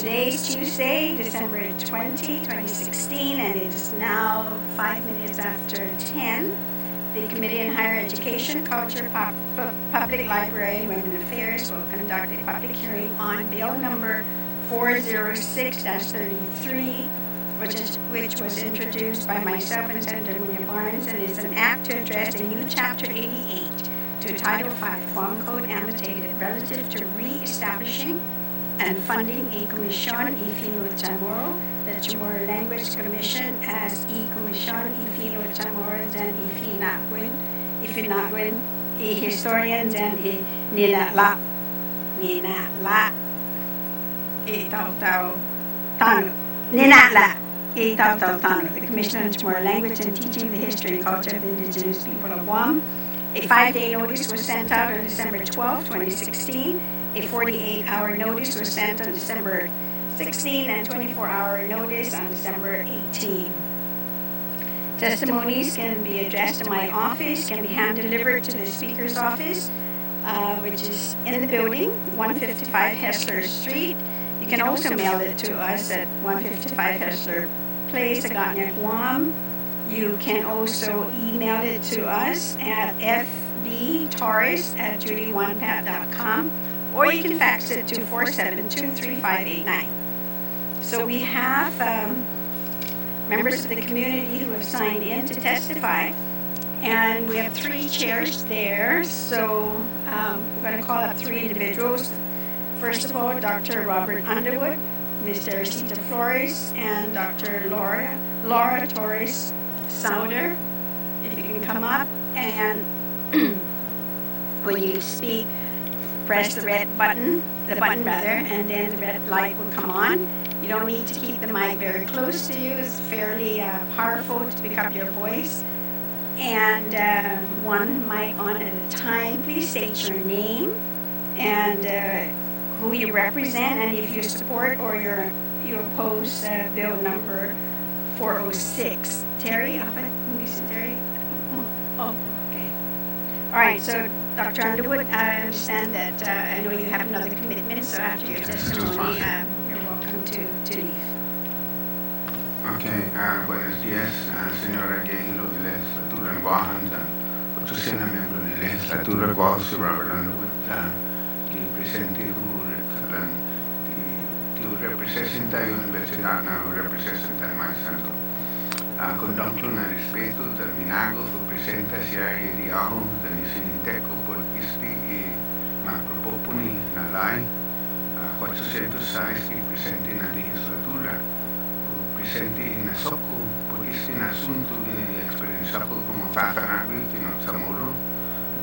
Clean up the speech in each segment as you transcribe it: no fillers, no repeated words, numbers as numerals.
today is Tuesday, December 20, 2016, and it is now 5 minutes after 10. The Committee on Higher Education, Culture, Public Library, and Women Affairs will conduct a public hearing on Bill number 406-33, which was introduced by myself and Senator Muña Barnes, and is an act to address a new Chapter 88 to Title V, Farm Code annotated, relative to re-establishing and funding a Comisión y Fino Chamorro, the Chamorro Language Commission, as e Comisión y Fino Chamorros and Ifinagwin, historians and Ninatla, the Commission on Chamorro Language and Teaching the History and Culture of Indigenous People of Guam. A 5-day notice was sent out on December 12, 2016. A 48-hour notice was sent on December 16 and 24-hour notice on December 18. Testimonies can be addressed to my office, can be hand-delivered to the Speaker's office, which is in the building, 155 Hessler Street. You can also mail it to us at 155 Hessler Place, Agotnya, Guam. You can also email it to us at fbtorres@judy1pat.com, or you can fax it to 472-3589. So we have members of the community who have signed in to testify, and we have 3 chairs there. So we're going to call up 3 individuals. First of all, Dr. Robert Underwood, Ms. Teresita Flores, and Dr. Laura Torres Souder. If you can come up, and when you speak, press the button, and then the red light will come on. You don't need to keep the mic very close to you. It's fairly powerful to pick up your voice. And one mic on at a time. Please state your name and who you represent, and if you support or you oppose bill number 406. Terry, Terry? Oh, okay. All right, so Dr. Underwood, I understand that I know you have another commitment, so after your testimony, you're welcome to leave. Okay, buenos días, señora Gehilo de la legislatura en Guam, patrocina miembro de la legislatura Guam, Robert Underwood, que presente tu representa la universidad, no representa mais santo. Conducto na respeito terminado, tu presenta se a ideal da Nisiniteco por isti e macropoponi na lei 406 que presente na legislatura, presente na soco por isti na assunto de experiencia como fatanagui fino Chamorro,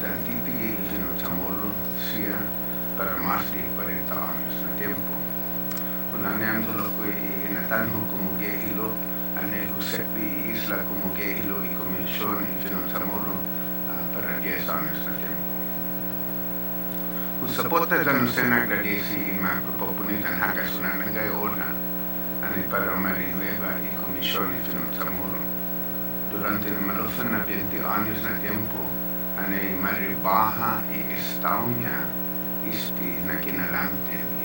da antiti fino Chamorro sia para más de 40 años no tiempo. Planeándolo que Natanjo como Gehilo, Ane Josepi Isla como Gehilo y Comisión y Fino Chamorro para 10 años no tiempo. Usapota da Nusena agradece y me propone tan hagas una nanga orga Ane para Marinueva y Comisión y Fino Chamorro. Durante el malofan a 20 años no tiempo, Ane Mari Baja y Estaunia isti na kinalante y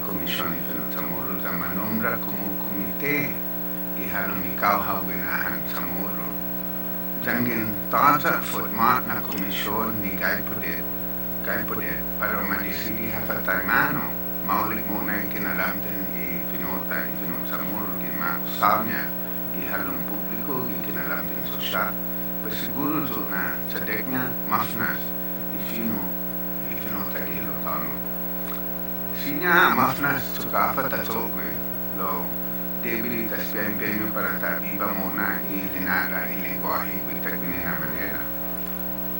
Comisión y Fino Chamorro da manombra como comité que halong ikaw hawinahan Chamorro. Dangin tata format na komisyon ni Gaipodet para madisili hapataymano maulik muna yung kinalamten y Fino Chamorro kinmakusal niya y halong publiko y kinalamten sosyal. Pues siguro so na sa dek niya mafnas y Fino Tagilo tano. Sinya mafnas tukapa tatokwe lo debilitas pia impeño para viva mona y linaga y lenguaje y tagminena manera.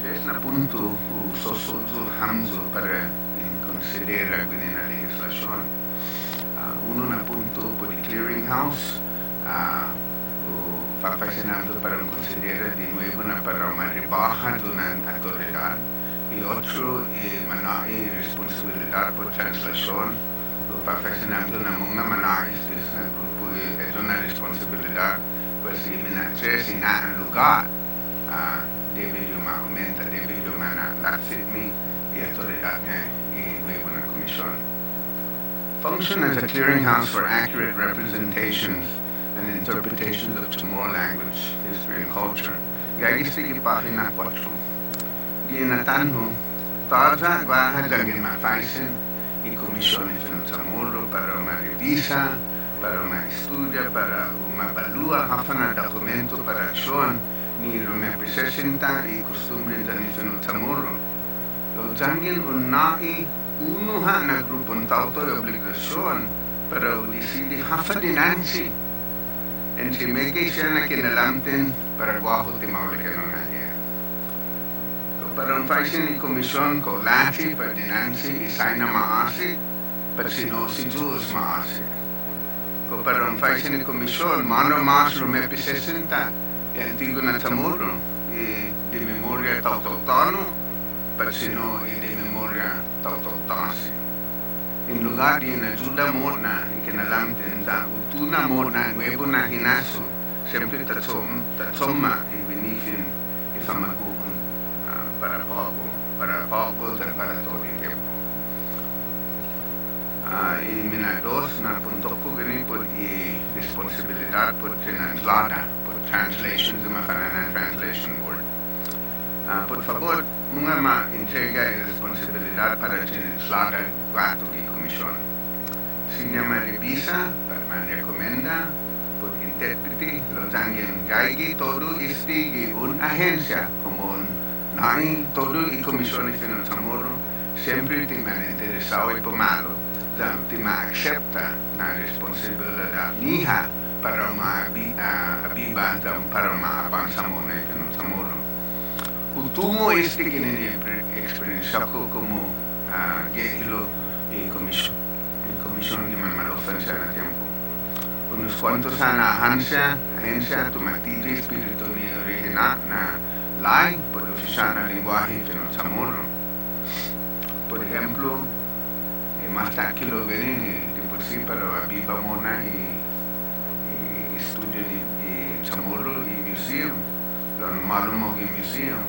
Es na punto usoso hamzo para considerar la legislación. Uno na punto por el clearinghouse fascinando para considerar de nuevo para una rebaja de una autoridad. Y otro y responsabilidad por translación, perfeccionando una manera que es un grupo es una responsabilidad, pues eliminar 3 y nada en lugar, debido a aumenta, debido a la FITMI y autoridad y nueva comisión. function as a clearinghouse for accurate representations and interpretations of Chamorro language, history, and culture. Gagistigi página 4. Ginatan mo, toda guaha dangin mafaisen y comisión en Chamorro para marevisa, para maestudia, para mabalua hafana documento para acción ni representa y costumbre en Chamorro. Lo dangin unai unuha na grupo tauto de obligación para decidi hafa dinansi en si meke siya na kinalamtin para guaho timawali ka nung nadya. So para un faisen ni komisyon ko lati para dinansi isay na maasi para sinosi Diyos maasi. Ko para un faisen ni komisyon mano mas rumepisesenta e antigo na Chamorro e di memoria tauto-tano para sino e di memoria tauto-tasi. En lugar de ayuda morna y que nalamten sa utuna morna nuevo na hinaso siempre tatsoma y benefin y famaguun para poco dan para todo el tiempo. Y minados na punto ko gani por y responsabilidad por translada por translations de Mafanana Translation Board. Por favor, mga ma-entrega y responsabilidad para translada cuatro y comisión. Si niya marevisa, para man-recommenda, por intérprete, lo dangin gaigi todo y un agencia, como un naing todo y comisión y Chamorro, siempre te man-interesado y pomalo, te ma-accepta na responsabilidad niha para ma-abiba, para ma-avanza mo na Chamorro. Utumo que experiencia como gehilo y comisión de manmalofensa en el tiempo. Unos cuantos agencia tomatiri espíritu ni original na lai por oficiar na lenguaje en Chamorro. Por ejemplo, más tranquilo ven de por sí para viva mona y estudio de Chamorro y museum. Lo normal en museum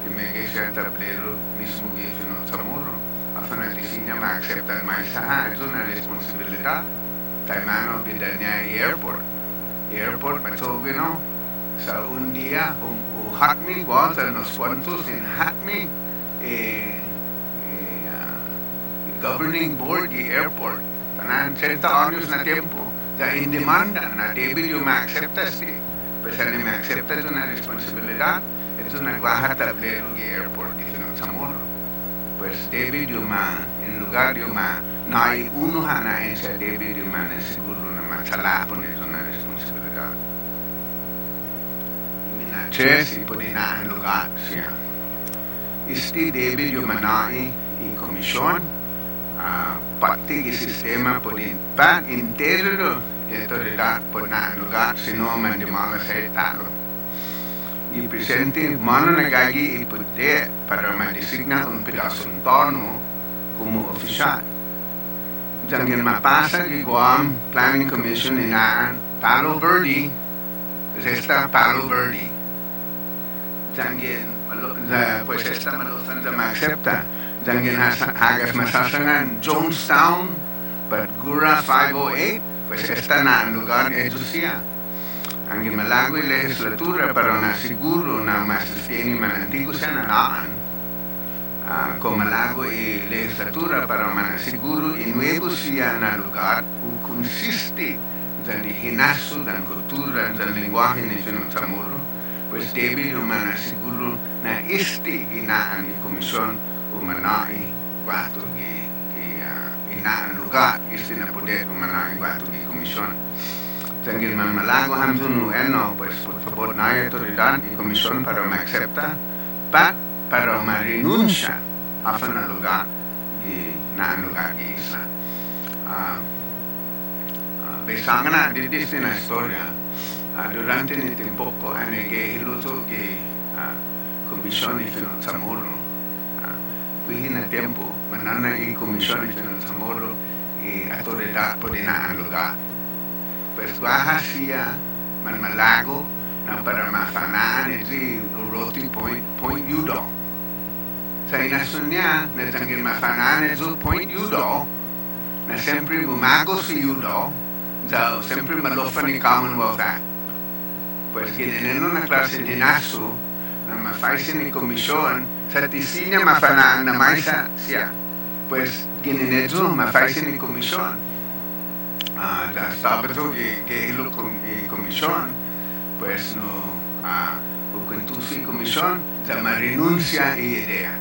que me sea tablero mismo que en Chamorro. A fanaticina me acepta más es una responsabilidad. Taimano bidanya airport. Airport me toque no. Sa un día hatmi was a los cuantos en hatmi governing board y airport. Tanan 30 años na tiempo. Ya en demanda na David yo me acepta pues ni me acepta es una responsabilidad. Es una baja tablero de airport de Chamorro. Pues David Yuma, en lugar de Yuma, no hay uno hana en ese David Yuma en seguro una machala poner una responsabilidad. Y mina tres y poner en lugar sea. Este David Yuma nae y comisión, parte del sistema poner pan entero de autoridad poner en lugar, si no me demanda ser talo. Y presente mano nagagi y poder para me designar un pedazo en tono como oficial. Jangan mapasa que Guam Planning Commission en Palo Verde, pues esta Palo Verde. Jangan, pues esta malofensa me acepta. Jangan hagas masasangan Jonestown, but Gura 508, pues esta na en lugar de Ejusia. Ang malago yung legislatura para na siguro na masusteni manantigo siya na naan. Kung malago yung legislatura para manasiguro inuevo siya na lugar kung consiste dyan hinaso, dyan kultura, dyan lingwahe ni Chamorro, pues debe yung manasiguro na inaan yung komisyon umanai wato inaan lugar, na poder umanai wato yung komisyon. Tangin man malago hamsun pues por favor na hay autoridad y comisión para me acepta para me renuncia a na lugar y na lugar de isla. Besanga na dito na historia durante el tiempo que el otro que comisión y Chamorro na tiempo manana y comisión y Chamorro y autoridad por na lugar. Pues baja siya malago na para mafanaan iti Roti Point Udo. Sa inasun niya na tanggil mafanaan ito Point Udo na sempre bumago si Yudo, so sempre malofan ni Commonwealth Act. Pues gineneno na klase ni Nasu, na mafaisin ni komisyon, sa tisinya mafanaan na may siya. Pues ginenedyo mafaisin ni komisyon. Da Sabado que ilo komisyon, pues no ukuntusi komisyon, da marinuncia i idea.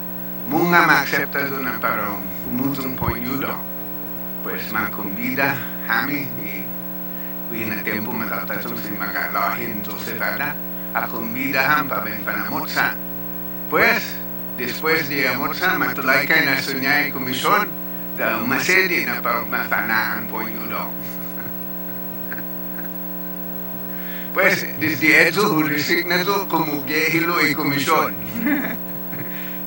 Muña ma-accepta doon na parang umutong point Yudo. Pues man-convida kami na tempo matatatong si magalahin Joseph Ada a convidahan pa ben panamotsa. Pues, después de amotsa, matulay kay na sunya yung komisyon sa umasedi na parang mafanaan point Yudo. Pues, desde eso, resignado como viejilo y comisión.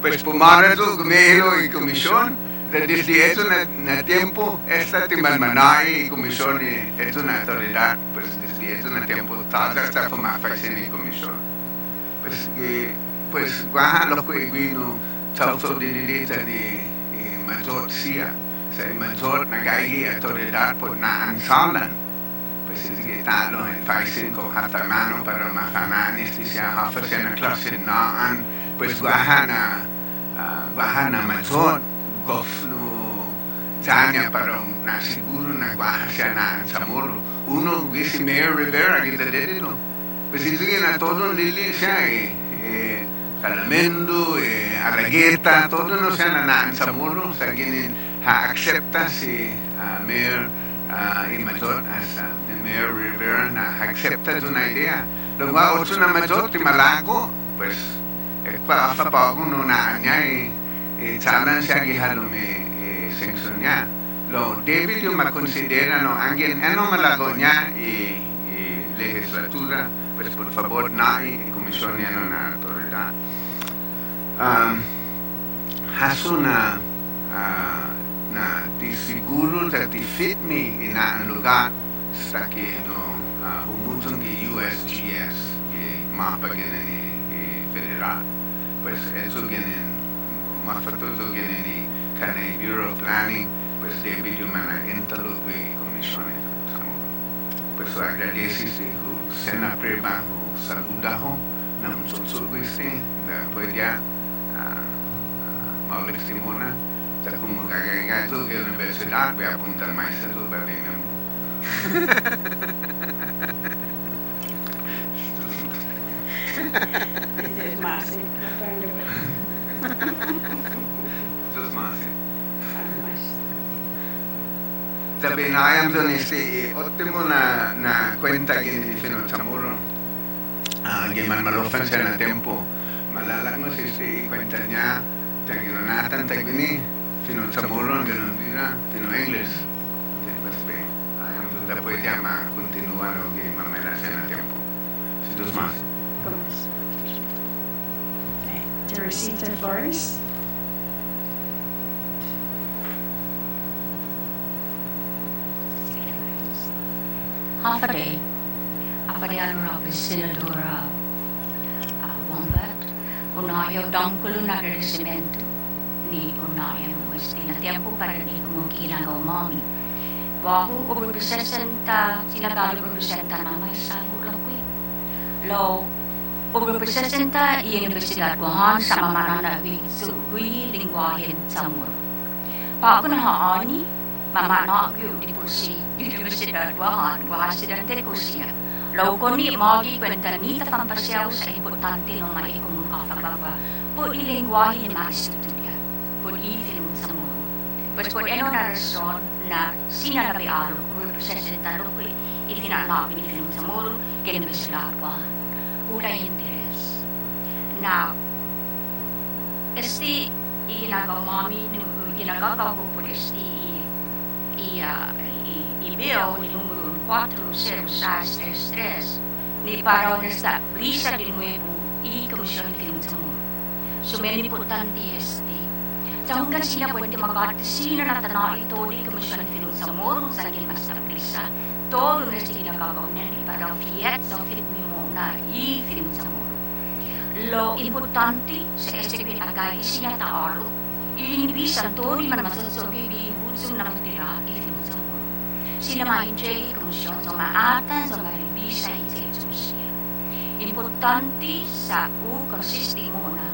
Pues pumarado gumelo y comisión, desde eso na tiempo, esta timanmanay y comisión y eso na autoridad, pues desde eso na tiempo, toda esta formación y comisión. Pues, guaja lo que vino, tauto de direta de major sia, sa major na gaya autoridad por na ansalan. Pues es que talo en faisen ko hata mano para mafananis di siya hafa siya na klase naan, pues guaha na major gofno tanya para na siguro na guaha siya na sa moro. Uno, si Mayor Rivera, kita dito. Pues es que na todo lili siya Calamendo, Aragueta, todo no siya na naan sa moro, sa ginin ha-accepta si Mayor y Major as Mayor Rivera na accepta una idea. Luego otro na Major ti Malago, pues pa ako no na niya salan siya gihalo me sanction niya. Lo David yung makonsidera no angin ano malago niya legislatura, pues por favor na komisyon niya no na autoridad. Haso na di siguro that di fit me ina ang lugar sa que no humutong ki USGS ki mapa ginin ni federal. Pues eso ginin mafatuto ginin ni kanay Bureau of Planning, pues David yung mana entalo kwi komisyon ito sa mo. Pues so agradece si ho sena preba ho saluda ho na munsotsulwiste da pwede maulik si muna. Kung magkakaya ito, kaya universidad, voy a apuntar maestra ito para rin mo. This is Marcy. This is Marcy. Sabi na ayam doon ótimo na kwenta gini Fino Chamorro. Giman malofan siya na tempo. Malalak mo si kwenta niya, taginonatan tagini, Fino Chamorro, ganun dira, Fino English. Pues ayam doon na pwede makontinua o mamela siya na tempo. Si dos más. Okay, Teresita Flores. Afade Honorable Senator Wombat, unayo dangkulo na agradecimento ni unayo este na tiempo para ni kumukilang o mami. Wahu o representa sinagalo representa na may sa ulakwi. Lo o representa i Universidad Guahan sa mamanana wi lingwahin sa muro. Pa ako na haani mamana ako di po si Universidad Guahan, Guahasidante ko siya. Law ko ni magi kwenta ni tapampasyaw sa importante ng mga ikong po ilingwahe ni mga estudiya, po i-film sa muro. Pues por eno na rason na sinalabialo ko representa ko itinanapin ni film sa muro kaya Universidad Guahan. Ulay interes. Now, este ginagawa mami, ginagawa ko po este i-bill ni numero 40633 ni para nesta brisa de nuevo y Comisión de Film sa Muro. Sumeni importante este. Hanggang sila pwede mag-artisina na tanaw ito ni Comisión de Film sa Muro sa gilmas na brisa. Todo na sila gagawin ni para fiat sa film mo na i-film sa Muro. Lo importante sa SB agay sinataalo Ilinibisan to di man masasogi bi husum na matira ifinun sa mo. Sila mahinjay komisyon sa maatan sa maribisa itsetusiya. Importante sa konsisti mo na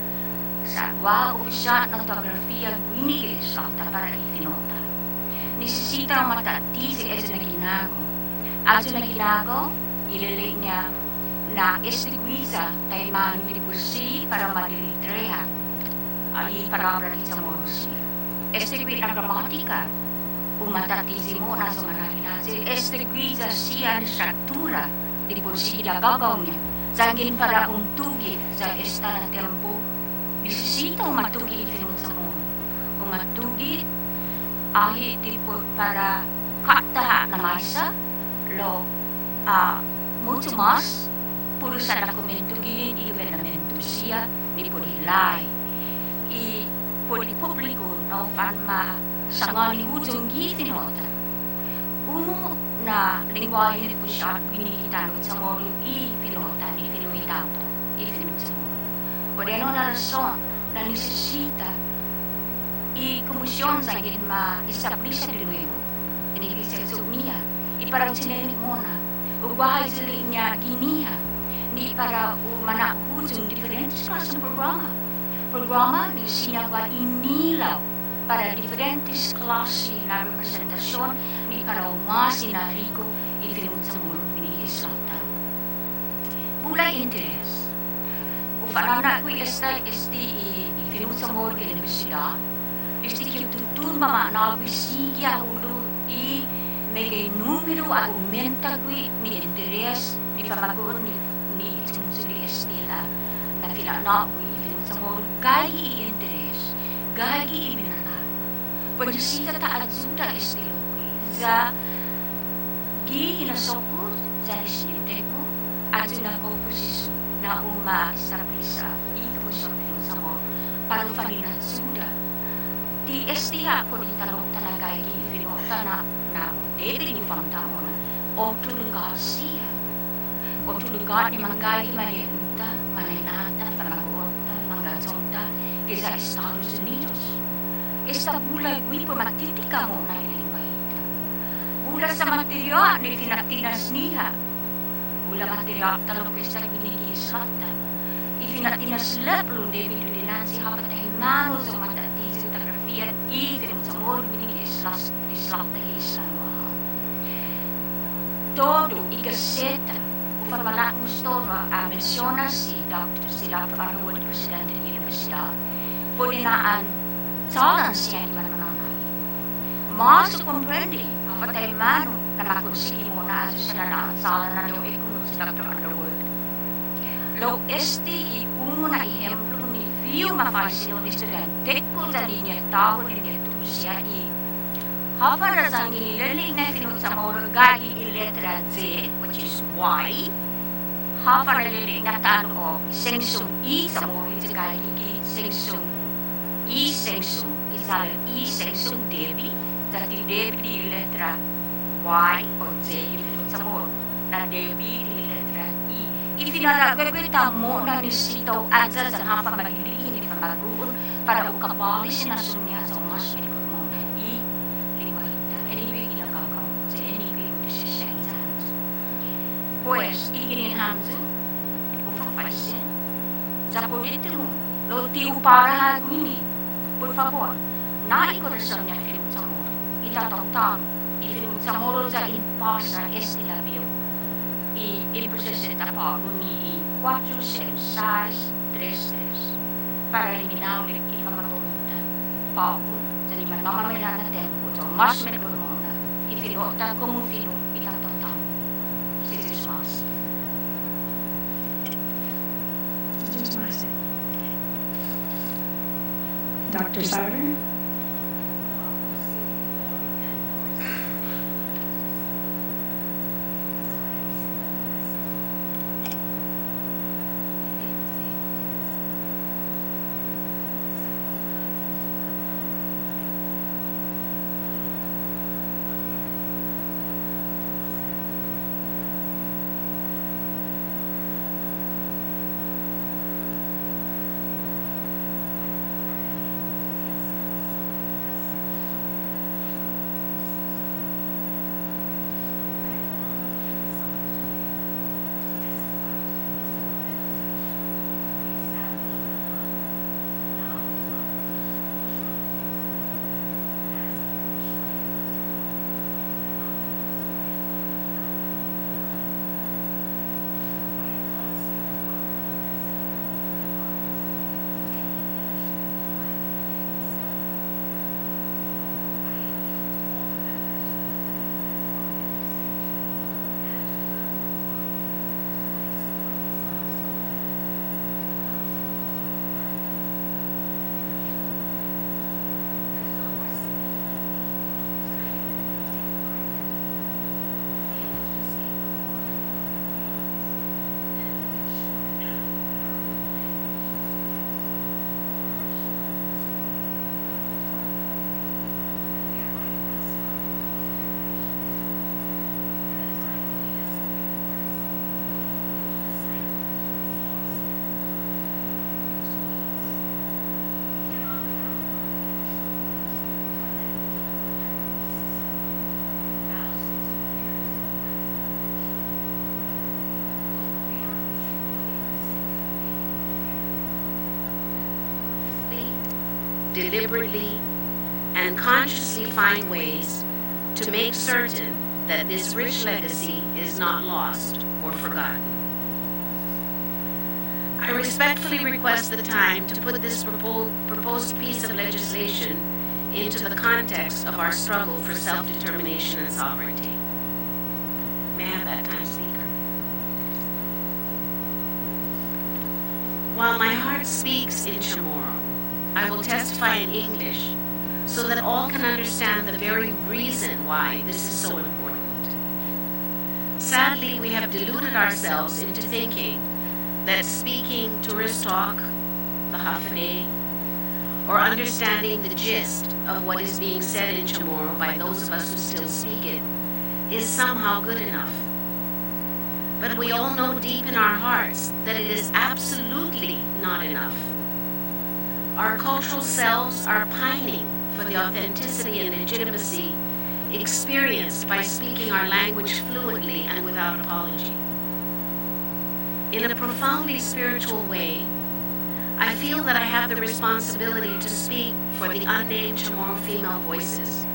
sa agwa opisya ng tografiya gwinigil sa para ifinota. Nisisita ang matati si Ezo na ginago. Azo na ginago, ililay niya na estigwiza tayo manu di kursi para madilitreha. Ali parabra di sa morusia. Estigwi na gramatika. Umatati mo na sa manahinazi. Estigwiza siya ang struktura di kursi gagaw niya. Zangin para untugi sa esta na tempo. Nisisita umatugi itinong sa mo. Umatugi ahi tipo para kataha na masa lo mucho mas puro sa dokumento gilin i-governmento siya ni pulilay i puli publiko no fan ma sangani hujung gifinota uno na lingwahe ni po siya ginikita no sa mo i-finota ni finuitauta i-finot sa mo por ano na rason na nisisita i-komisyon sa gilin ma-establish de nuevo en iglesia sa Muña y para sinelinik mo na ubahay sila niya giniha ni para manahujung diferentes klaseng programa ni sinagawa inilaw para diferentes klase na representasyon ni para mas sinariko ifinun sa mulo minigislata bulay interes ufanana ko ifinun sa mulo kay universidad que tutun mamanaw siya ulo may numero aumenta ni interes ni pamagon ni suli estila na filanaw ifilun sa mo gagi interes gagi iminana pwede sita ta adzuda estilo za gi inasokos za isininte ko adzuna ko presiso na establisa ikamusyon filun sa mo palufangin adzuda di STA ko di tanong talaga ifinota na David yung pangtao na otro lugar siya. Otro lugar ni manggay maniunta, manaynata, pamagunta, manggatsonta kaysa Estados Unidos. Esta bulay gwi po matitika mo na ilingwahita. Bula sa material ni finatinas niya. Bula material talong kaysa binigislata. Ifinatinas leplo David yung dinansi hapat ay mano sa matati at even sa moro islata islawa. Todo igaseta ufarmala gusto a menciona si Dr. Sila Paruwad, Presidente ng Universidad, puninaan salan siya ni mananay. Mas comprende apatay mano na makonsigi mo na aso sila na ang salan na yung ekonomi si Dr. Underwood. Lo uno na ejemplo Io mafascino di studente cosa linea tavolo di Russia e Havara zangi learning na finun sa moro gagi i letra Z which is Y Havara learning na tano o sengsung I sa moro iti gagi sengsung I sengsung isala I sengsung Debi dati Debi di letra Y o Z finun sa moro na Debi di letra I ifinalagay mo na nisitaw adza sa hapa magili pamaguon para ukabali sinasunya sa umas medikul mo na lingwahita anyway ginagagaw sa anyway utisya izahansu pues igininhansu ufafaisen sa politimo lo ti upara hagwini por favor na ikorasyon niya film sa moro itatawtan ifilm sa moro sa impasa estilabio il presenta pago ni 40633 para eliminaw ulit ipamagunta pago sa liman mamamila na tempo so mas medikul mo na ifilota kung filum itatawtan si Jesus Mas Dr. Sauter. deliberately and consciously find ways to make certain that this rich legacy is not lost or forgotten. I respectfully request the time to put this proposed piece of legislation into the context of our struggle for self-determination and sovereignty. May I have that time, Speaker? While my heart speaks in Chamorro, I will testify in English so that all can understand the very reason why this is so important. Sadly, we have deluded ourselves into thinking that speaking tourist talk, the Hafaday, or understanding the gist of what is being said in Chamorro by those of us who still speak it is somehow good enough. But we all know deep in our hearts that it is absolutely not enough. Our cultural selves are pining for the authenticity and legitimacy experienced by speaking our language fluently and without apology. In a profoundly spiritual way, I feel that I have the responsibility to speak for the unnamed Chamorro female voices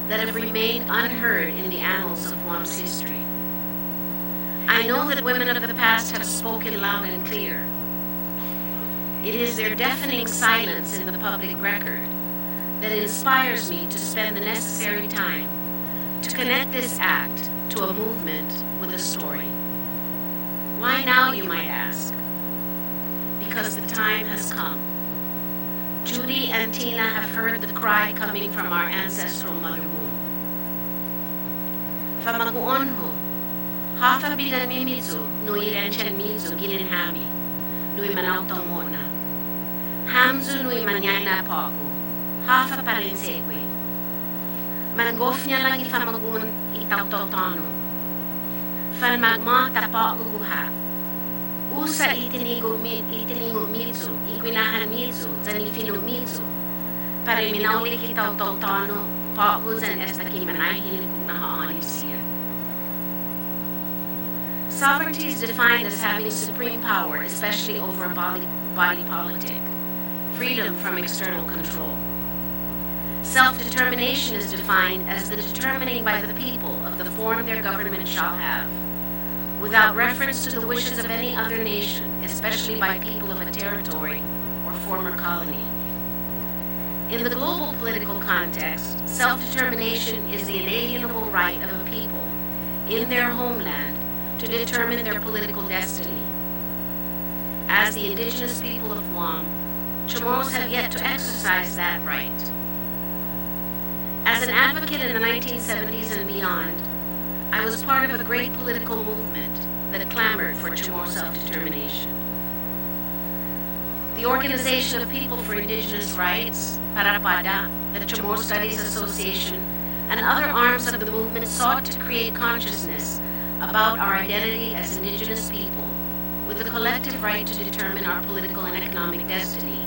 that have remained unheard in the annals of Guam's history. I know that women of the past have spoken loud and clear. It is their deafening silence in the public record that inspires me to spend the necessary time to connect this act to a movement with a story. Why now, you might ask? Because the time has come. Judy and Tina have heard the cry coming from our ancestral mother womb. Famaguonho, hafa bidan mimizu, nui renchen mizu gilin hami, nui manautomona. Hamzu nui manyayna pogu, hafa parinsegui. Mangofnya lagi famagun itautotano. Fan magma tapogu guha. Usa itinigo mizu, igwinahan mizu, zanifino mizu. Para minauli kitautotano, pogu zan estakimanay hinikung nahaanisiya. Sovereignty is defined as having supreme power, especially over body politic, freedom from external control. Self-determination is defined as the determining by the people of the form their government shall have, without reference to the wishes of any other nation, especially by people of a territory or former colony. In the global political context, self-determination is the inalienable right of a people in their homeland to determine their political destiny. As the indigenous people of Guam, Chamorros have yet to exercise that right. As an advocate in the 1970s and beyond, I was part of a great political movement that clamored for Chamorro self-determination. The Organization of People for Indigenous Rights, Parapada, the Chamorro Studies Association, and other arms of the movement sought to create consciousness about our identity as indigenous people, with the collective right to determine our political and economic destiny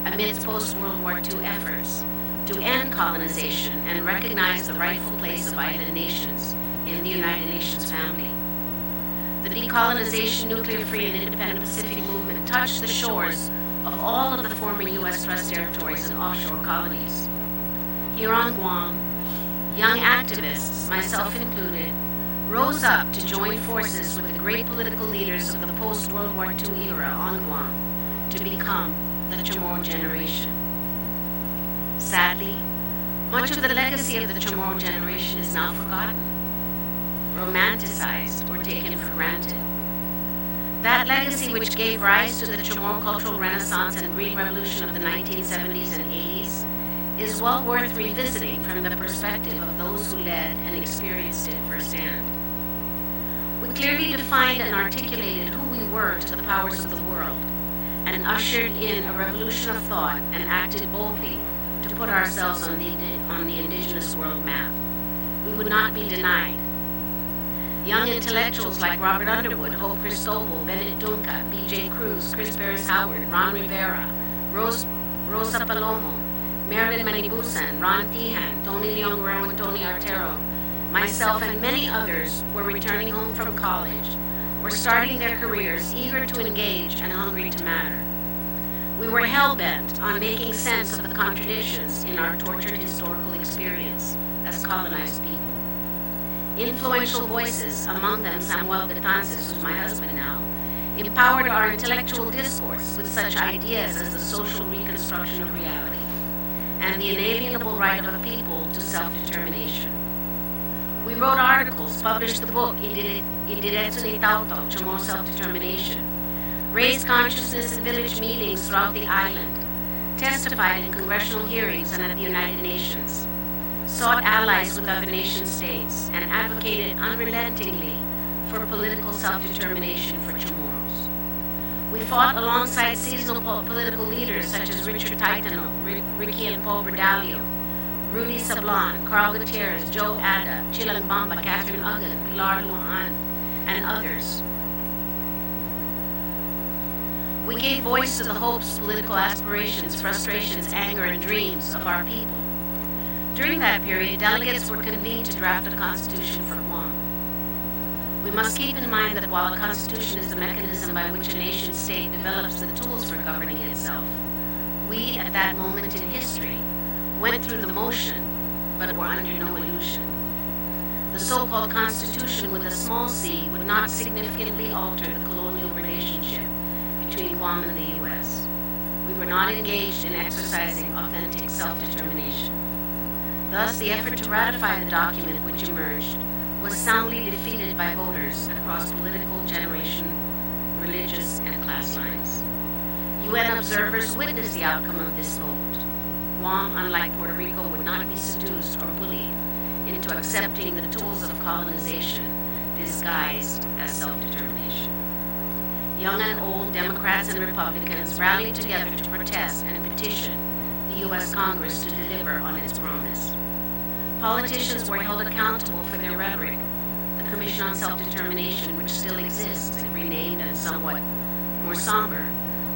amidst post-World War II efforts to end colonization and recognize the rightful place of island nations in the United Nations family. The decolonization, nuclear-free, and independent Pacific movement touched the shores of all of the former U.S. thrust territories and offshore colonies. Here on Guam, young activists, myself included, rose up to join forces with the great political leaders of the post-World War II era on Guam to become the Chamorro generation. Sadly, much of the legacy of the Chamorro generation is now forgotten, romanticized, or taken for granted. That legacy, which gave rise to the Chamorro cultural renaissance and green revolution of the 1970s and 80s, is well worth revisiting from the perspective of those who led and experienced it firsthand. We clearly defined and articulated who we were to the powers of the world, and ushered in a revolution of thought and acted boldly to put ourselves on the indigenous world map. We would not be denied. Young intellectuals like Robert Underwood, Hope Cristobal, Bennett Dunca, B.J. Cruz, Chris Barris Howard, Ron Rivera, Rosa Palomo, Marilyn Manibusan, Ron Tihan, Tony Leon Guerrero, and Tony Artero, myself and many others were returning home from college, were starting their careers, eager to engage and hungry to matter. We were hell-bent on making sense of the contradictions in our tortured historical experience as colonized people. Influential voices, among them Samuel Betances, who's my husband now, empowered our intellectual discourse with such ideas as the social reconstruction of reality and the inalienable right of a people to self-determination. We wrote articles, published the book Idiretso ni Tauto, Chamorro Self-Determination, raised consciousness in village meetings throughout the island, testified in congressional hearings and at the United Nations, sought allies with other nation-states, and advocated unrelentingly for political self-determination for Chamorros. We fought alongside seasonal political leaders such as Richard Taitano, Ricky and Paul Bradalio, Rudy Sablan, Carl Gutierrez, Joe Ada, Chilang Bamba, Catherine Ugan, Pilar Luan, and others. We gave voice to the hopes, political aspirations, frustrations, anger, and dreams of our people. During that period, delegates were convened to draft a constitution for Guam. We must keep in mind that while a constitution is the mechanism by which a nation-state develops the tools for governing itself, we, at that moment in history, went through the motion, but were under no illusion. The so-called Constitution with a small c would not significantly alter the colonial relationship between Guam and the U.S. We were not engaged in exercising authentic self-determination. Thus, the effort to ratify the document which emerged was soundly defeated by voters across political, generation, religious, and class lines. UN observers witnessed the outcome of this vote. Guam, unlike Puerto Rico, would not be seduced or bullied into accepting the tools of colonization disguised as self-determination. Young and old, Democrats and Republicans rallied together to protest and petition the U.S. Congress to deliver on its promise. Politicians were held accountable for their rhetoric. The Commission on Self-Determination, which still exists, if renamed and somewhat more somber,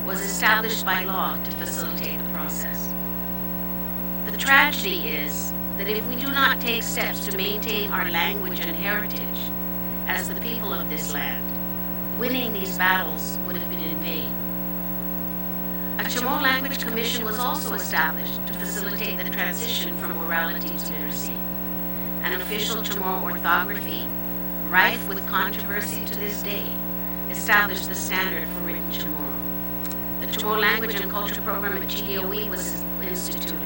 was established by law to facilitate the process. The tragedy is that if we do not take steps to maintain our language and heritage as the people of this land, winning these battles would have been in vain. A Chamorro Language Commission was also established to facilitate the transition from orality to literacy. An official Chamorro orthography, rife with controversy to this day, established the standard for written Chamorro. The Chamorro Language and Culture Program at GDOE was instituted.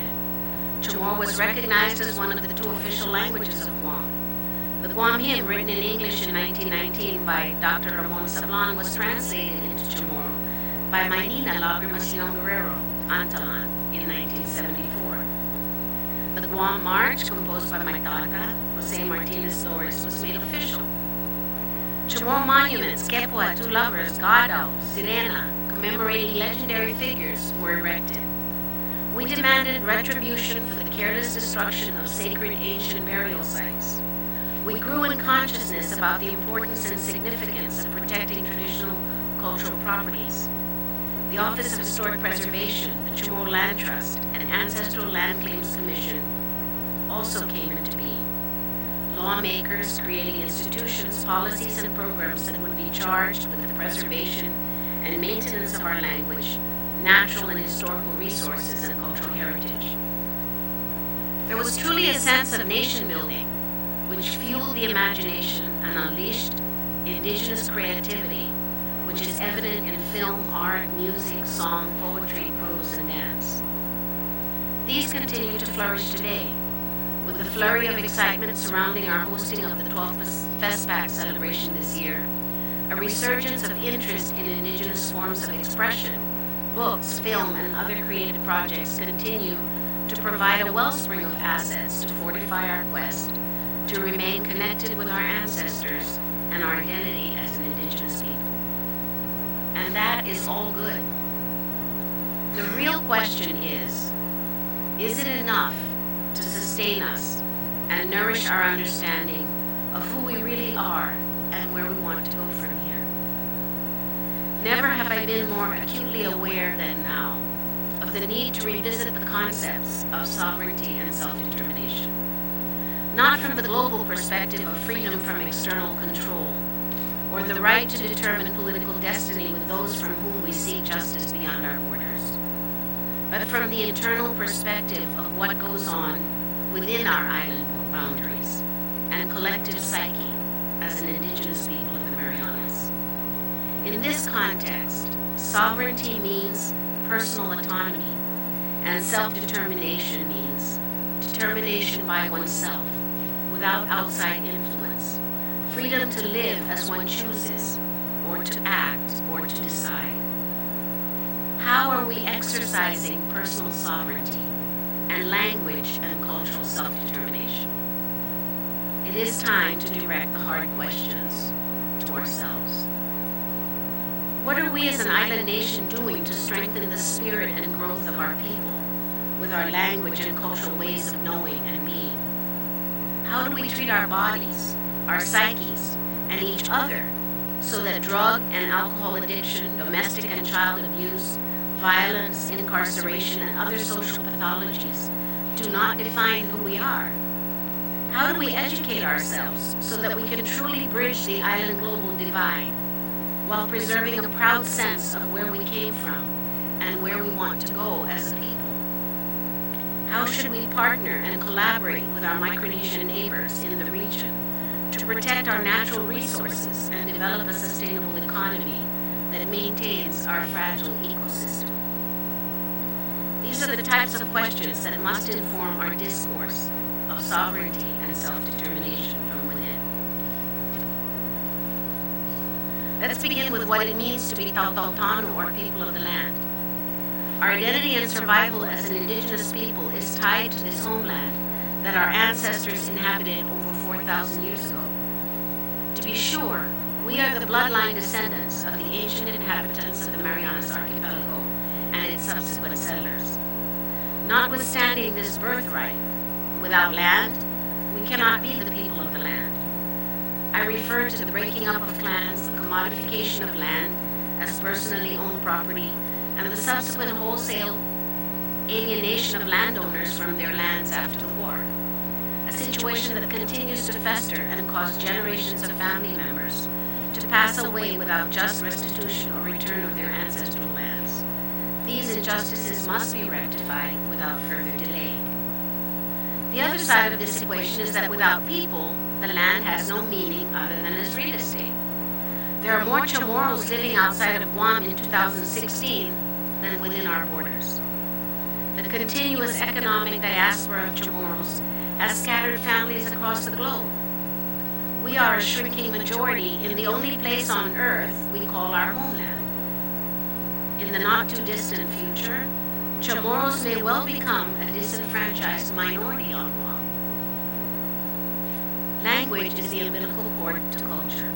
Chamorro was recognized as one of the 2 official languages of Guam. The Guam hymn, written in English in 1919 by Dr. Ramon Sablan, was translated into Chamorro by my Nina Lágrimas Leon Guerrero, Antalan, in 1974. The Guam March, composed by my tata, Jose Martinez Torres, was made official. Chamorro monuments, Quepua, Two Lovers, Gadao, Sirena, commemorating legendary figures, were erected. We demanded retribution for the careless destruction of sacred ancient burial sites. We grew in consciousness about the importance and significance of protecting traditional cultural properties. The Office of Historic Preservation, the Chamorro Land Trust, and Ancestral Land Claims Commission also came into being. Lawmakers creating institutions, policies, and programs that would be charged with the preservation and maintenance of our language, natural and historical resources, and cultural heritage. There was truly a sense of nation building, which fueled the imagination and unleashed indigenous creativity, which is evident in film, art, music, song, poetry, prose, and dance. These continue to flourish today, with the flurry of excitement surrounding our hosting of the 12th Festback celebration this year, a resurgence of interest in indigenous forms of expression. Books, film, and other creative projects continue to provide a wellspring of assets to fortify our quest to remain connected with our ancestors and our identity as an indigenous people. And that is all good. The real question is it enough to sustain us and nourish our understanding of who we really are and where we want to go from here? Never have I been more acutely aware than now of the need to revisit the concepts of sovereignty and self-determination. Not from the global perspective of freedom from external control, or the right to determine political destiny with those from whom we seek justice beyond our borders. but from the internal perspective of what goes on within our island boundaries and collective psyche as an indigenous people of the Marianas. In this context, sovereignty means personal autonomy, and self-determination means determination by oneself without outside influence, freedom to live as one chooses, or to act, or to decide. How are we exercising personal sovereignty and language and cultural self-determination? It is time to direct the hard questions to ourselves. What are we as an island nation doing to strengthen the spirit and growth of our people with our language and cultural ways of knowing and being? How do we treat our bodies, our psyches, and each other so that drug and alcohol addiction, domestic and child abuse, violence, incarceration, and other social pathologies do not define who we are? How do we educate ourselves so that we can truly bridge the island global divide while preserving a proud sense of where we came from and where we want to go as a people? How should we partner and collaborate with our Micronesian neighbors in the region to protect our natural resources and develop a sustainable economy that maintains our fragile ecosystem? These are the types of questions that must inform our discourse of sovereignty and self-determination from within. Let's begin with what it means to be Tautautano, or people of the land. Our identity and survival as an indigenous people is tied to this homeland that our ancestors inhabited over 4,000 years ago. To be sure, we are the bloodline descendants of the ancient inhabitants of the Marianas Archipelago and its subsequent settlers. Notwithstanding this birthright, without land, we cannot be the people of the land. I refer to the breaking up of clans, the commodification of land as personally owned property, and the subsequent wholesale alienation of landowners from their lands after the war, a situation that continues to fester and cause generations of family members to pass away without just restitution or return of their ancestral lands. These injustices must be rectified without further delay. The other side of this equation is that without people, the land has no meaning other than as real estate. There are more Chamorros living outside of Guam in 2016 than within our borders. The continuous economic diaspora of Chamorros has scattered families across the globe. We are a shrinking majority in the only place on earth we call our homeland. In the not-too-distant future, Chamorros may well become a disenfranchised minority on Guam. Language is the umbilical cord to culture.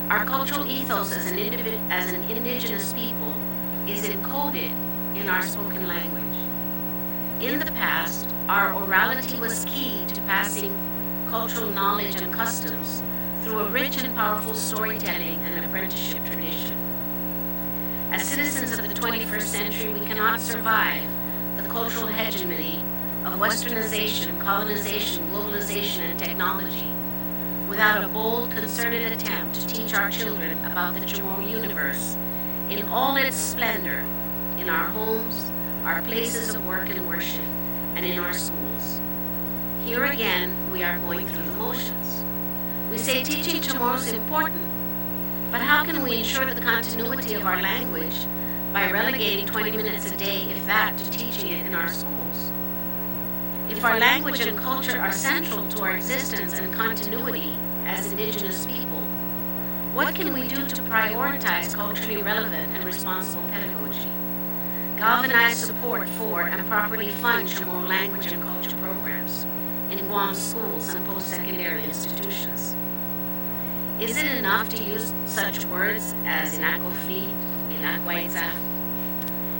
Our cultural ethos as an indigenous people is encoded in our spoken language. In the past, our orality was key to passing cultural knowledge and customs through a rich and powerful storytelling and apprenticeship tradition. As citizens of the 21st century, we cannot survive the cultural hegemony of westernization, colonization, globalization, and technology without a bold, concerted attempt to teach our children about the Chamorro universe in all its splendor, in our homes, our places of work and worship, and in our schools. Here again, we are going through the motions. We say teaching Chamorro is important, but how can we ensure the continuity of our language by relegating 20 minutes a day, if that, to teaching it in our schools? If our language and culture are central to our existence and continuity as indigenous people, what can we do to prioritize culturally relevant and responsible pedagogy, galvanize support for and properly fund Chamorro language and culture programs in Guam schools and post-secondary institutions? Is it enough to use such words as Inakofli, Inakwaitza,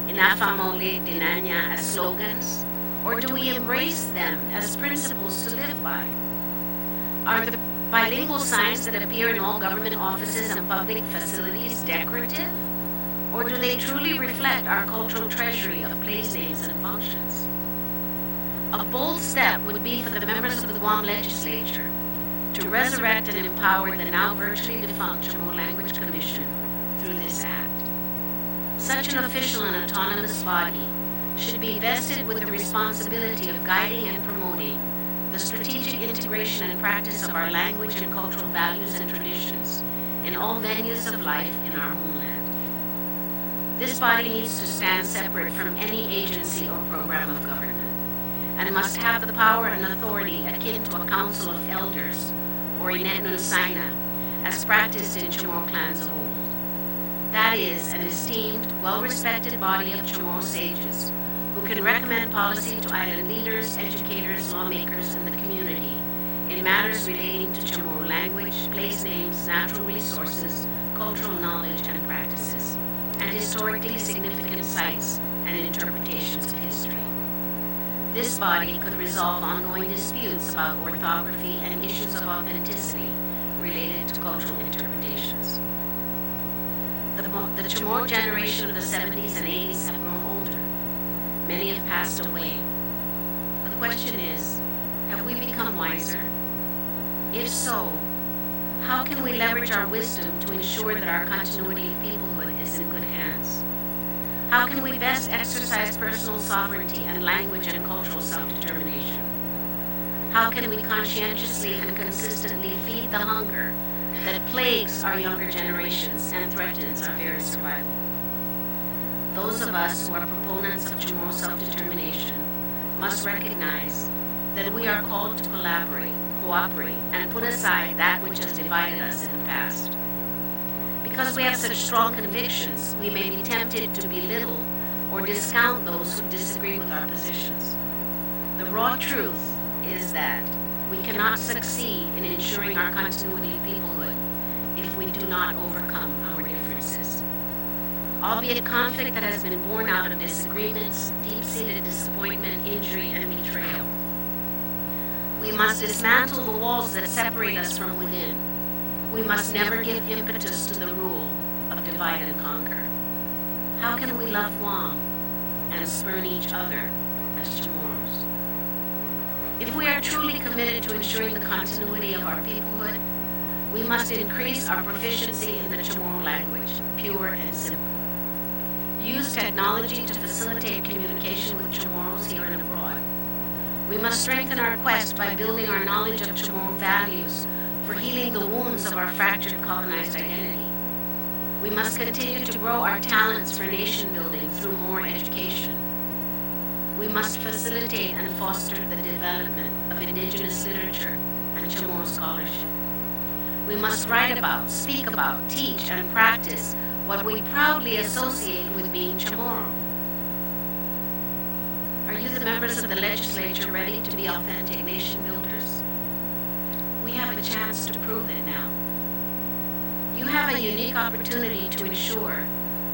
Inafamole, Dinanya as slogans? Or do we embrace them as principles to live by? Are the bilingual signs that appear in all government offices and public facilities decorative? Or do they truly reflect our cultural treasury of place names and functions? A bold step would be for the members of the Guam legislature to resurrect and empower the now virtually defunct Chamorro Language Commission through this act. Such an official and autonomous body should be vested with the responsibility of guiding and promoting the strategic integration and practice of our language and cultural values and traditions in all venues of life in our homeland. This body needs to stand separate from any agency or program of government, and must have the power and authority akin to a council of elders, or Inetnun Saina, as practiced in Chamorro clans of old. That is, an esteemed, well-respected body of Chamorro sages who can recommend policy to island leaders, educators, lawmakers, and the community in matters relating to Chamorro language, place names, natural resources, cultural knowledge and practices, and historically significant sites and interpretations of history. This body could resolve ongoing disputes about orthography and issues of authenticity related to cultural interpretations. The Chamorro generation of the 70s and 80s have grown older. Many have passed away. The question is, have we become wiser? If so, how can we leverage our wisdom to ensure that our continuity of peoplehood is in good hands? How can we best exercise personal sovereignty and language and cultural self-determination? How can we conscientiously and consistently feed the hunger that plagues our younger generations and threatens our very survival? Those of us who are proponents of Chamorro self-determination must recognize that we are called to collaborate, cooperate, and put aside that which has divided us in the past. Because we have such strong convictions, we may be tempted to belittle or discount those who disagree with our positions. The raw truth is that we cannot succeed in ensuring our continuity of peoplehood if we do not overcome our differences. Albeit conflict that has been born out of disagreements, deep-seated disappointment, injury, and betrayal. We must dismantle the walls that separate us from within. We must never give impetus to the rule of divide and conquer. How can we love Guam and spurn each other as Chamorros? If we are truly committed to ensuring the continuity of our peoplehood, we must increase our proficiency in the Chamorro language, pure and simple. Use technology to facilitate communication with Chamorros here and abroad. We must strengthen our quest by building our knowledge of Chamorro values for healing the wounds of our fractured colonized identity. We must continue to grow our talents for nation building through more education. We must facilitate and foster the development of indigenous literature and Chamorro scholarship. We must write about, speak about, teach, and practice what we proudly associate with being Chamorro. Are you, the members of the legislature, ready to be authentic nation builders? We have a chance to prove it now. You have a unique opportunity to ensure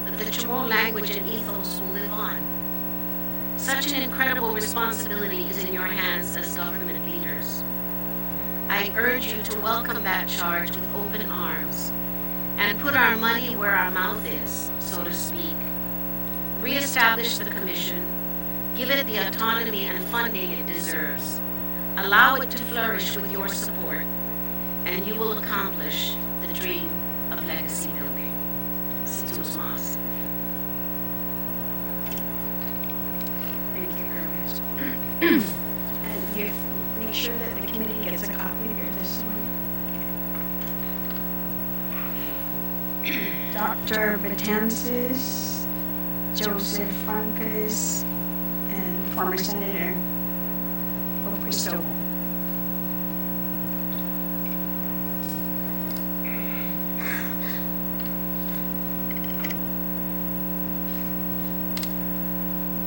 that the Chamorro language and ethos will live on. Such an incredible responsibility is in your hands as government leaders. I urge you to welcome that charge with open arms and put our money where our mouth is, so to speak. Reestablish the commission, give it the autonomy and funding it deserves. Allow it to flourish with your support, and you will accomplish the dream of legacy building. Situs Mas. Thank you very much. And you make sure that the committee gets a copy of your testimony. Dr. Betances, Joseph Francas, and former Senator Cristobal.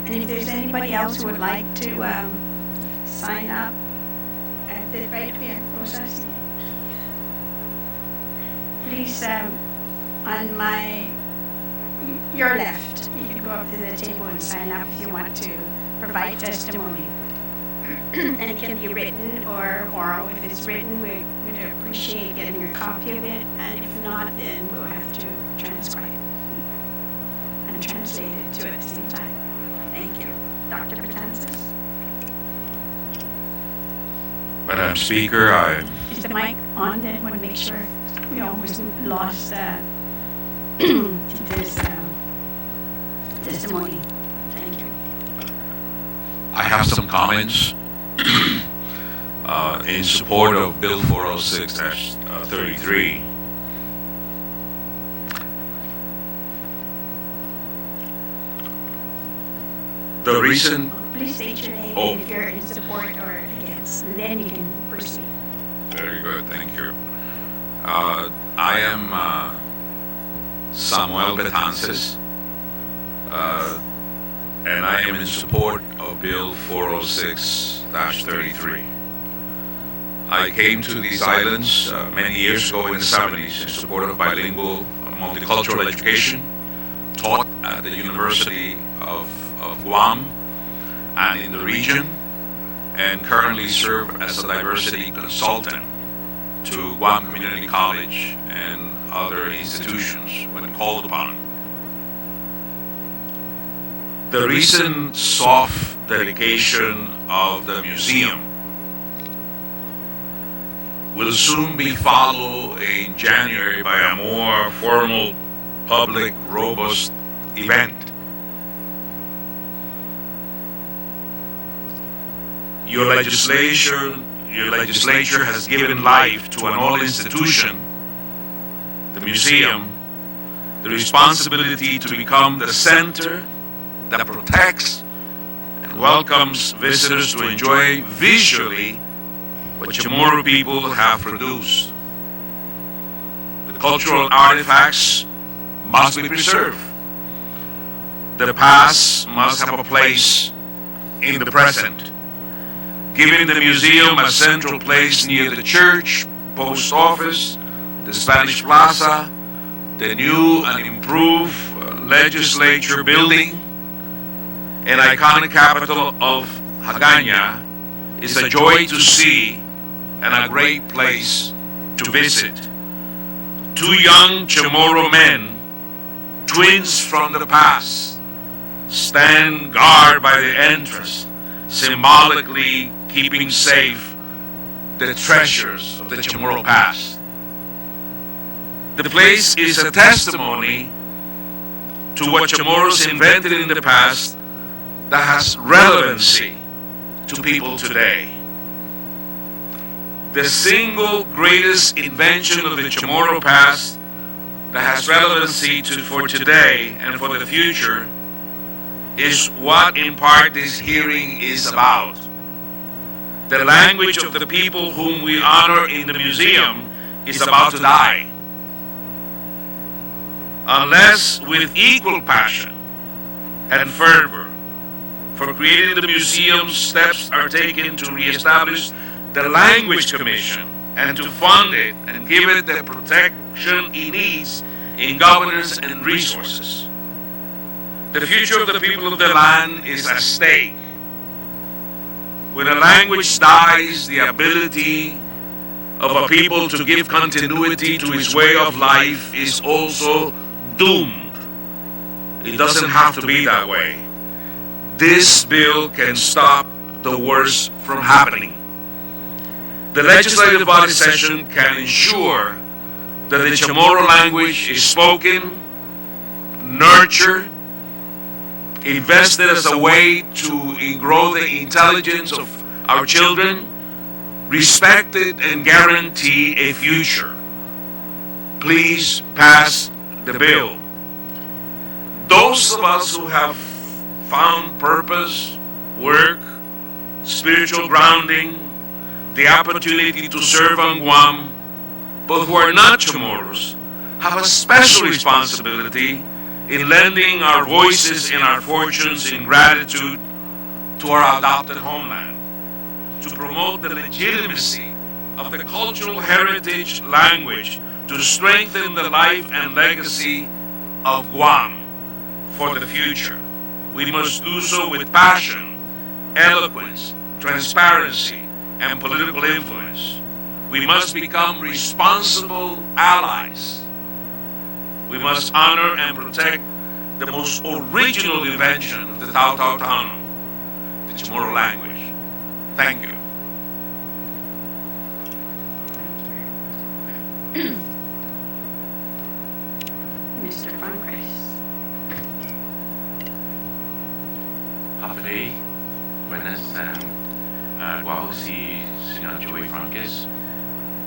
And if there's anybody else who would like to sign up at the right here process, please, on your left, you can go up to the table and sign up if you want to provide testimony. And it can be written or oral. If it's written, we'd appreciate getting a copy of it. And if not, then we'll have to transcribe and translate it too at the same time. Thank you. Dr. Betances? Madam Speaker, Is the mic on? Then we'll make sure we almost lost Tito's testimony. Thank you. I have some comments in support of Bill 406-33. The reason... Please state your name if you're in support or against, and then you can proceed. Very good, thank you. I am Samuel Betances, and I am in support of Bill 406-33. I came to these islands many years ago in the 70s in support of bilingual multicultural education taught at the University of Guam and in the region, and currently serve as a diversity consultant to Guam Community College and other institutions when called upon. The recent soft dedication of the museum will soon be followed in January by a more formal, public, robust event. Your legislature has given life to an old institution, the museum, the responsibility to become the center that protects and welcomes visitors to enjoy visually what Chamorro people have produced. The cultural artifacts must be preserved. The past must have a place in the present, giving the museum a central place near the church, post office, the Spanish Plaza, the new and improved legislature building, an iconic capital of Hagana, is a joy to see and a great place to visit. Two young Chamorro men, twins from the past, stand guard by the entrance, symbolically keeping safe the treasures of the Chamorro past. The place is a testimony to what Chamorros invented in the past that has relevancy to people today. The single greatest invention of the Chamorro past that has relevancy for today and for the future is what in part this hearing is about. The language of the people whom we honor in the museum is about to die. Unless with equal passion and fervor for creating the museum, steps are taken to reestablish the Language Commission and to fund it and give it the protection it needs in governance and resources. The future of the people of the land is at stake. When a language dies, the ability of a people to give continuity to its way of life is also doomed. It doesn't have to be that way. This bill can stop the worst from happening. The legislative body session can ensure that the Chamorro language is spoken, nurtured, invested as a way to grow the intelligence of our children, respected and guarantee a future. Please pass the bill. Those of us who have found purpose, work, spiritual grounding, the opportunity to serve on Guam, but who are not Chamorros, have a special responsibility in lending our voices and our fortunes in gratitude to our adopted homeland, to promote the legitimacy of the cultural heritage language, to strengthen the life and legacy of Guam for the future. We must do so with passion, eloquence, transparency, and political influence. We must become responsible allies. We must honor and protect the most original invention of the Tautau Tanum, the Chamorro language. Thank you. Mr. Pancras. Haferei, buenas, guau si Sr. Joey Franquez,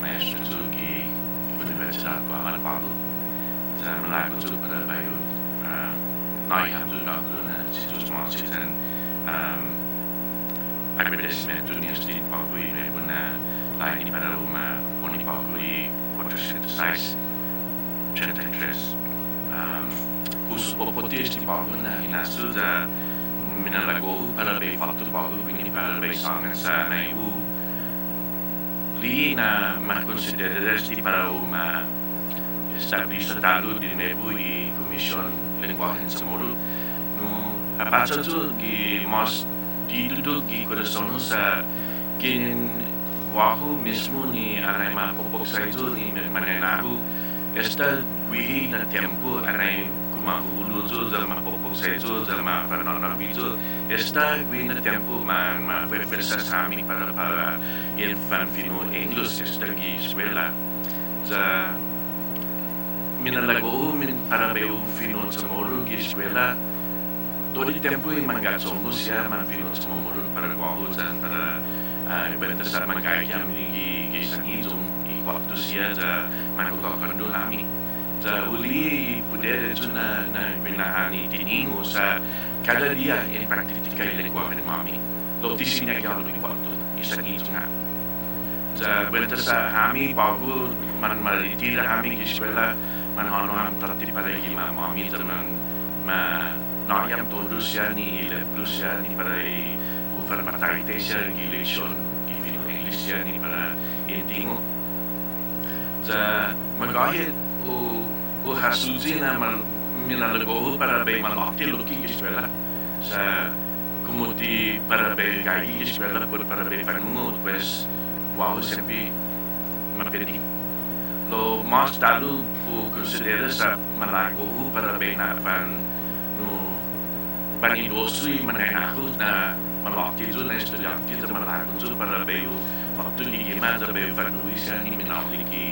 maestro di Universidad Guahan Pablo, sa malago tu para bayo nai hamdu doctor na situs masit and agradecimento neste Pablo e na lain para uma poni Pablo e 406 33 os popotes de Pablo na inasu da minalago para bem fakto Pablo ini para bem sangan sa na ibu li na consideras di para uma established talo di mebu e commission linguagem samoro no apacha tu que mas di tudo que coração sa que wahu mesmo ni anai ma popok saitu ni manenahu esta gui na tempo anai mahuluzo zalma popok saitu zalma panona bizo esta gui na tempo ma versa sami para infan fino English esta gi escuela za minalago min para beu fino samoro gi escuela todo el tempo e mangatsongo sia man fino samoro para wahu zan para berterus mangkaya gi sanizum i waktu sia za manukakando nami za uli poder na binahani tiningo sa cada dia em prática a linguagem mami lo tisina que algo em waktu isa nito nga za berterus kami bago man malitira kami eskwela man ano am trati para gi mami zaman nayam todos ya ni ile plus ya ni para farmatite siya gi leksyon gi fino English ya ni para intingo za magahit o hasuzi na minalago para bem malaki loki eskwela sa kumuti para bem gagi eskwela para bem fanungo pues wow sempre mapedi lo mas dado o considera sa malago para bem na fan no panidoso e mangainaho na malaki itu na estudiante na malago itu para bem waktu di gimana bem fanuisa ni minali ki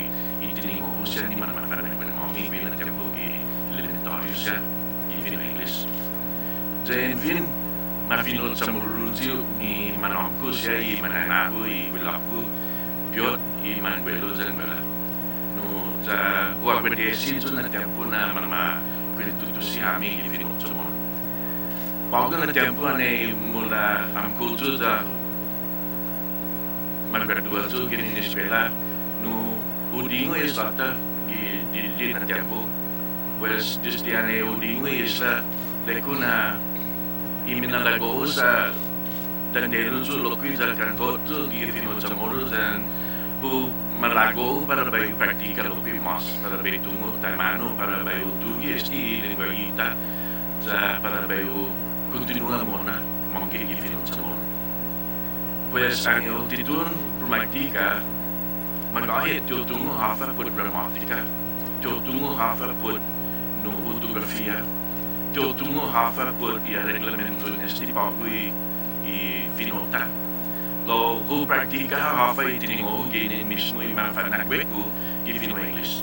itiningo siya ni man mami bila tempo ki elementaryo siya ki fino English then fin mafinot sa mururutio ni manangko siya i mananago i wilaku piot i manguelo zan wala no sa huagwedesi itu na tempo na manma kwitutu si hami ki fino somon bago na tempo ane mula amkultu da magradua tu kini ni eskwela no udingo es lata di na tempo pues desde ane udingo es la lekuna iminalago sa dandero su lokui sa kantoto gi fino samoro dan pu malago para bayu praktika lokui mas para bayu tungo tamano para bayu tugi esti linguagita sa para bayu continua mona mongke gi fino samoro pues ane utitun praktika magahit tio tungo hafa por gramatica tio tungo hafa por no ortografia tio tungo hafa por i reglamento nesti pagui i finota lo hu praktika hafa i tiningo gene mismo i mafanakweku i fino English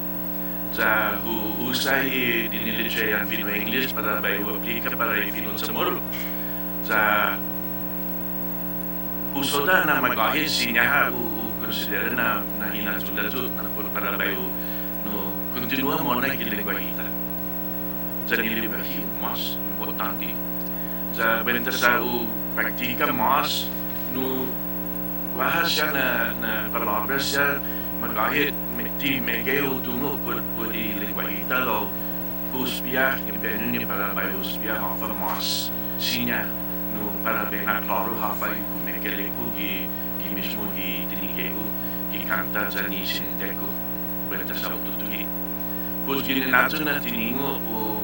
za hu usai dinilice an fino English para bayu aplica para i fino samoro za usoda na magahit sinyaha considera na inazulazo na para bayo no continua mona que linguagita za linguagem mais importante za bentar o praktika mais no bahasa na palavras ya magahit ti megeo tungo por linguagita lo uspia impenuni para bayo uspia hafa mais sinya no para bem na claro hafa ku megele ku mismo di tinigeu ki canta zani sinteku berita sa ututuhi pos gini nazo na tiningo o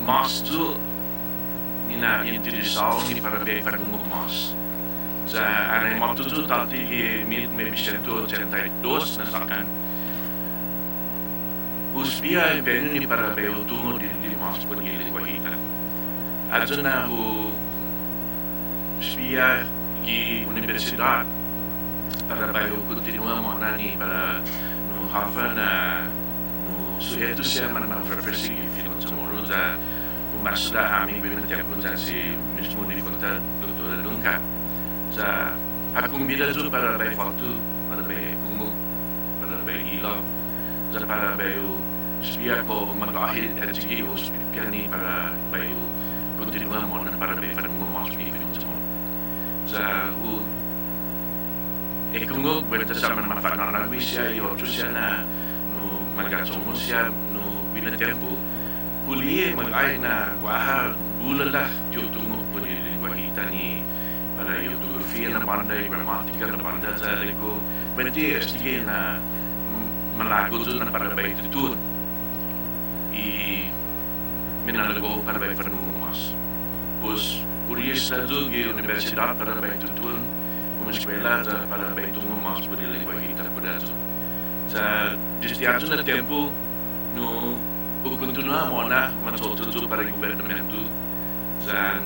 mastu ni na interessao ni para be fanungo mas za anai matutu tati ki me bicento 82 na sakan uspia venu ni para be utumo di mas por gi linguagita azona o spia gi universidad para bayo continua monani para no hafa na no sujeto siya man professor fino samoro za Masda kami bilang tiap bulan si mismo di kota Dr. Dunka. Sa aku bila tu para bay foto, para bay kumu, para bay ilo, sa para bayu spia ko mag-ahid at sige o spia ni para bayu continuar mo na para bay para mo mas pipin mo. Sa kumu berita sama mafana na wisya yo tu siya na no magatsong siya no bilang tempo. Kuliah mag-ay na guaha bulala tiutungo po ni lingwahita ni para yung ortografia na banda, gramatika na banda sa liko. Berarti estige na malago doon na para bay tutun. Minalago para bay panungumas. Pus kuliah sa doon yung universidad para bay tutun. Kumiskwela para bay tungumas po ni lingwahita po dito. Sa distiato na tempo no continua mona matututo para o governamento dan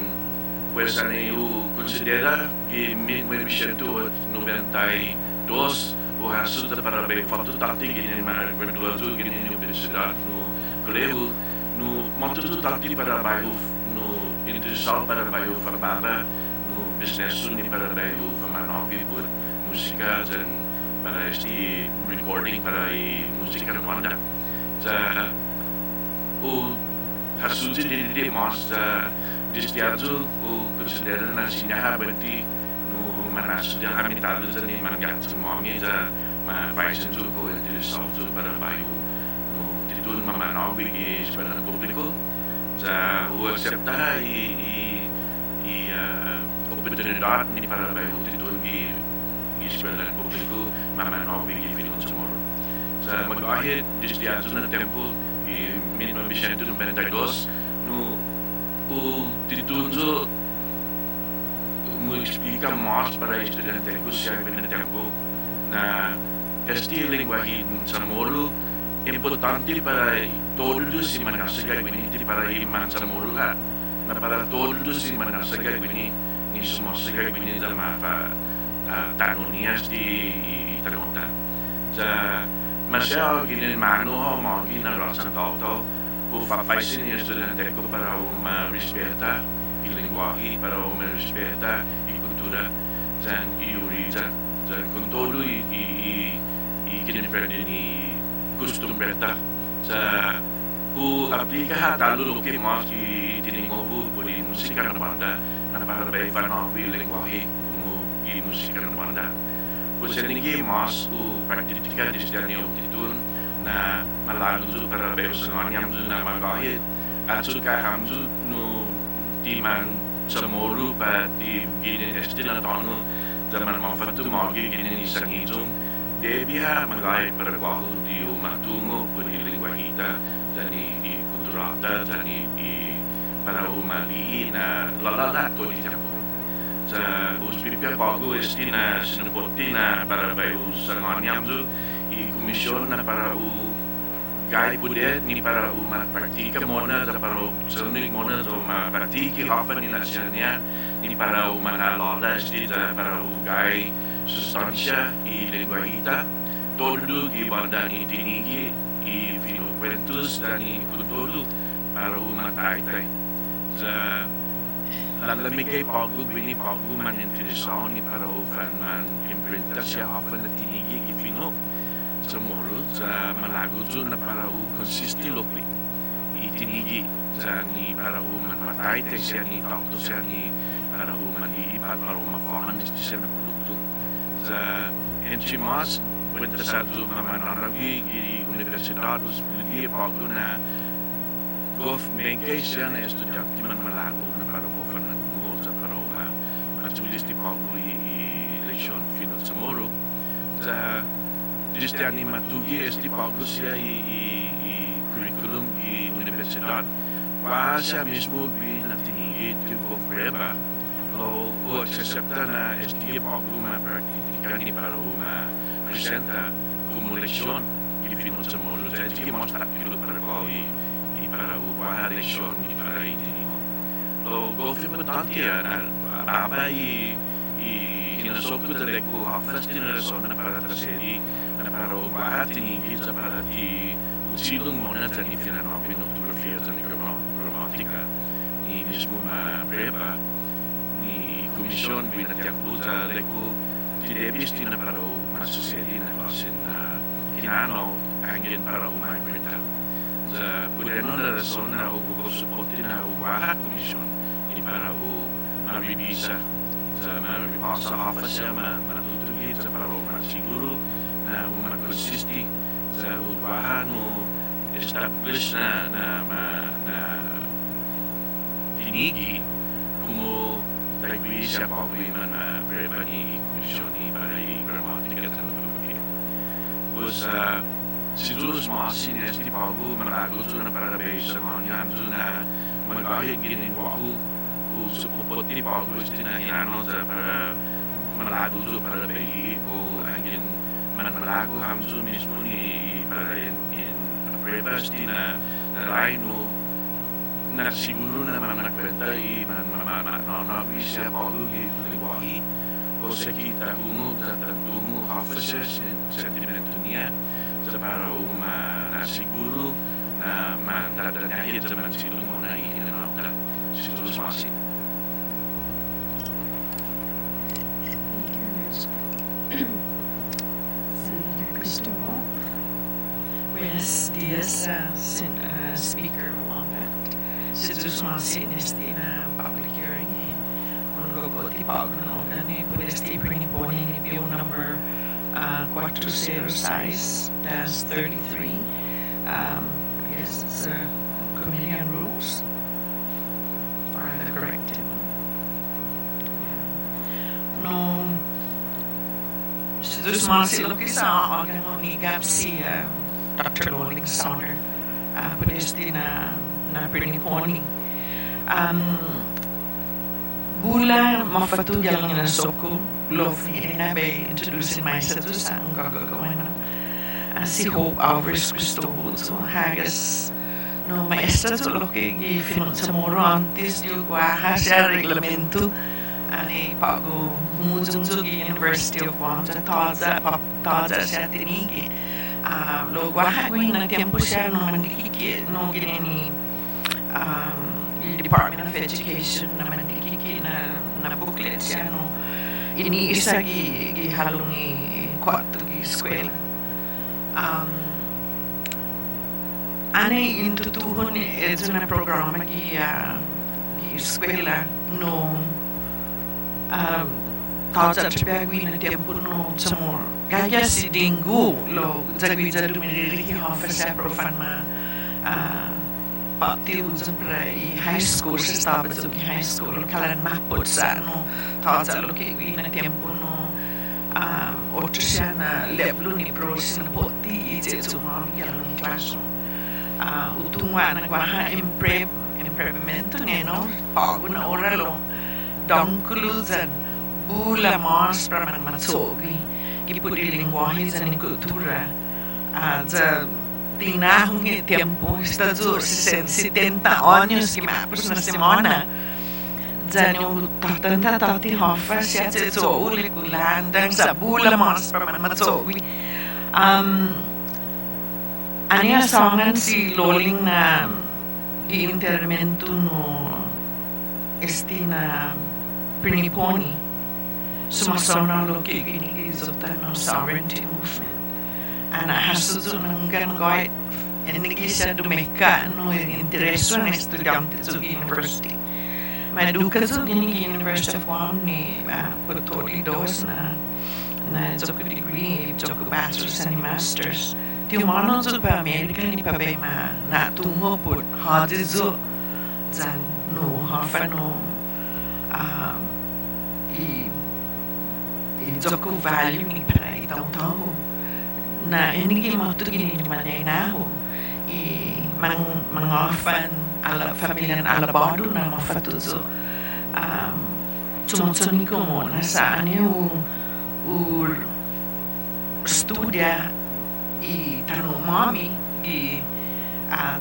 pues eu considera que 1992 o resultado para bem fato tático em uma graduação em universidade no colégio no matuto tático para bairro no industrial para bairro farbaba no business uni para bairro famanogi por música dan para este recording para música na banda o hasuti de mas distiazo o considera na sinha berarti no manas dia kami tahu ni manggat semua mi ma faisen tu ko itu salto para bayu no titun mama no bigi para público o accepta oportunidade ni para bayu titun gi para público mama no bigi film semua mag-ahid distiazo na tempo e 1992 no o titunzo me explica mais para estudante que se há no tempo na este linguagem samoro importante para todos os manasga que para iman samoro na para todos os manasga que ni sumasga que da mapa tanonias di tanota mas eu ginin mano mo gina rasan tauto o fazem estudante para uma respeita e linguagem para uma respeita e cultura dan origem dan com todo e ginin perde ni costum berta o aplica talo que mais que tinha por música na banda na para bem falar linguagem como que música na banda Pois ninguém mais o praktika di setiap titun na malago para beus nganyam na magahit at suka hamzu no timan samoro pa di ginin estina tano zaman mafatu magi ginin isang hijong debiha magahit para kwaho di umatungo puri lingwahita dani i kulturata dani i para umali na lalala to di tempo sa uspipia pago estina sinuportina para bayu sanganyam zu i komisyon na para u gai pudet ni para u praktika mona da para u sunig mona do praktiki hafen ni nasyanya ni para u manalada estida para u gai sustancia i linguahita todo i bandani tinigi i fino quentus dani kuntodu para u mataitai sa lalamigay pago bini pago man interesado ni para ufan man imprinta siya often na tinigi gifino sa moro sa malago na para u consisti lokli itinigi sa ni para u man matay te siya ni tauto siya ni para u man iipat para u mafahan siya na produkto sa enchimas wenta sa tu mamanaragi giri universitados ligi pago na government siya na estudyante man malago na para ufan na gumo sa para u matulis di pago leksyon final sa moro sa Deste ani matugi este pago siya i curriculum i universidad quase mesmo bi na tinigi tu governeba lo o accepta na este pago ma praktika ni para uma presenta como leksyon i final sa moro sa este mas takilo para ko i para o qua leksyon i para itinimo lo governeba tanti na baba i inasok ko talaga ko hafas din na rason na para taseri na para o bahat tinigil sa para ti usilong mo na sa ni finanobi no ortografia sa ni gramatika ni mismo prepa ni komisyon binatiagpo sa leku tidebis din na para masusedi na klasin kinano angin para umagprinta sa pudeno na rason na ugusuporti na uwaha komisyon ni para mabibisa sa mabibasa office siya matutugi sa para siguro na magkonsisti sa uwaha no establish na tinigi kumo tagwi siya pagwi man preba ni komisyon ni para i-grammatica at anatologia. Pues siguro sumasi ni esti pago malago so na para be sa mga hamzo na magahit ginin wahu supupoti pago esti na hinano sa para malago so para be ko angin malago hamzo mismo ni para in preba esti na raino na siguro na manakwenta mananawi siya pago liwahi ko sa kita humo tungo officers and sentimento niya sa para na siguro na mandadanyahit sa man silong muna ihinanauta siguro sumasi. Thank you very much. Senator Cristobal. Buenos días, Speaker Wombat. Sumasi nesti na public hearing ungo ti pagno gani por este priniponi ni bill number 406-33. I guess it's a committee on rules or the corrected one. No, sumasi lo kisa ang ni si Dr. Lolling Sauner por este na priniponi. Bula mafatugal ng nasoko love ni na be introducing myself to sa gagawin na si Hope Alvarez Cristobal so hagas no maestra so lo que gifinot sa moro antes yung guaha siya reglamento ani pago muzong University of Guam sa taza siya tinigi lo guaha ko yung nagtempo siya no mandikiki no ginini Department of Education na mandikiki na booklet siya no iniisa gi halong i kwarto gi eskwela ani intutuhon ito na programa gi eskwela no taza tribagwi na tempo no samor gaya si dingu lo zagwi za dumiriri hafa sa profan ma pati uzun para i high school sa staba so ki high school kalan mapot sa no taza lo ki wi na tempo no otro siya na leblo ni pros na poti ije so mami yalo ni classroom utungwa na gwaha improvemento neno pago na oralo donkuluzan bula mas para man matsogi gipudi lingwahe sa ni kultura za tinahong tempo está 70 anos que mapos na semana dyan yung tatanda-tati hofa siya sa uli kulandang sa bula mas para matsogi aniya songan si Loling na i-intermento no na priniponi sumasona lo kikinigizotan no sovereignty movement ana hasuzo ng gangoit enigi siya dumeka no intereso ng estudyante sa university maduka sa University of Guam ni Putoli dos na zoku degree zoku bachelor's and master's ti umano sa pa Amerika ni pabay ma natungo po hadizo zan no hafa no i zoku value ni para itong tao na hindi mo ito ginimanay na ako mga fan familia na alabado na mga fatuzo sumunsuni ko mo na saan yung studia i tanong mami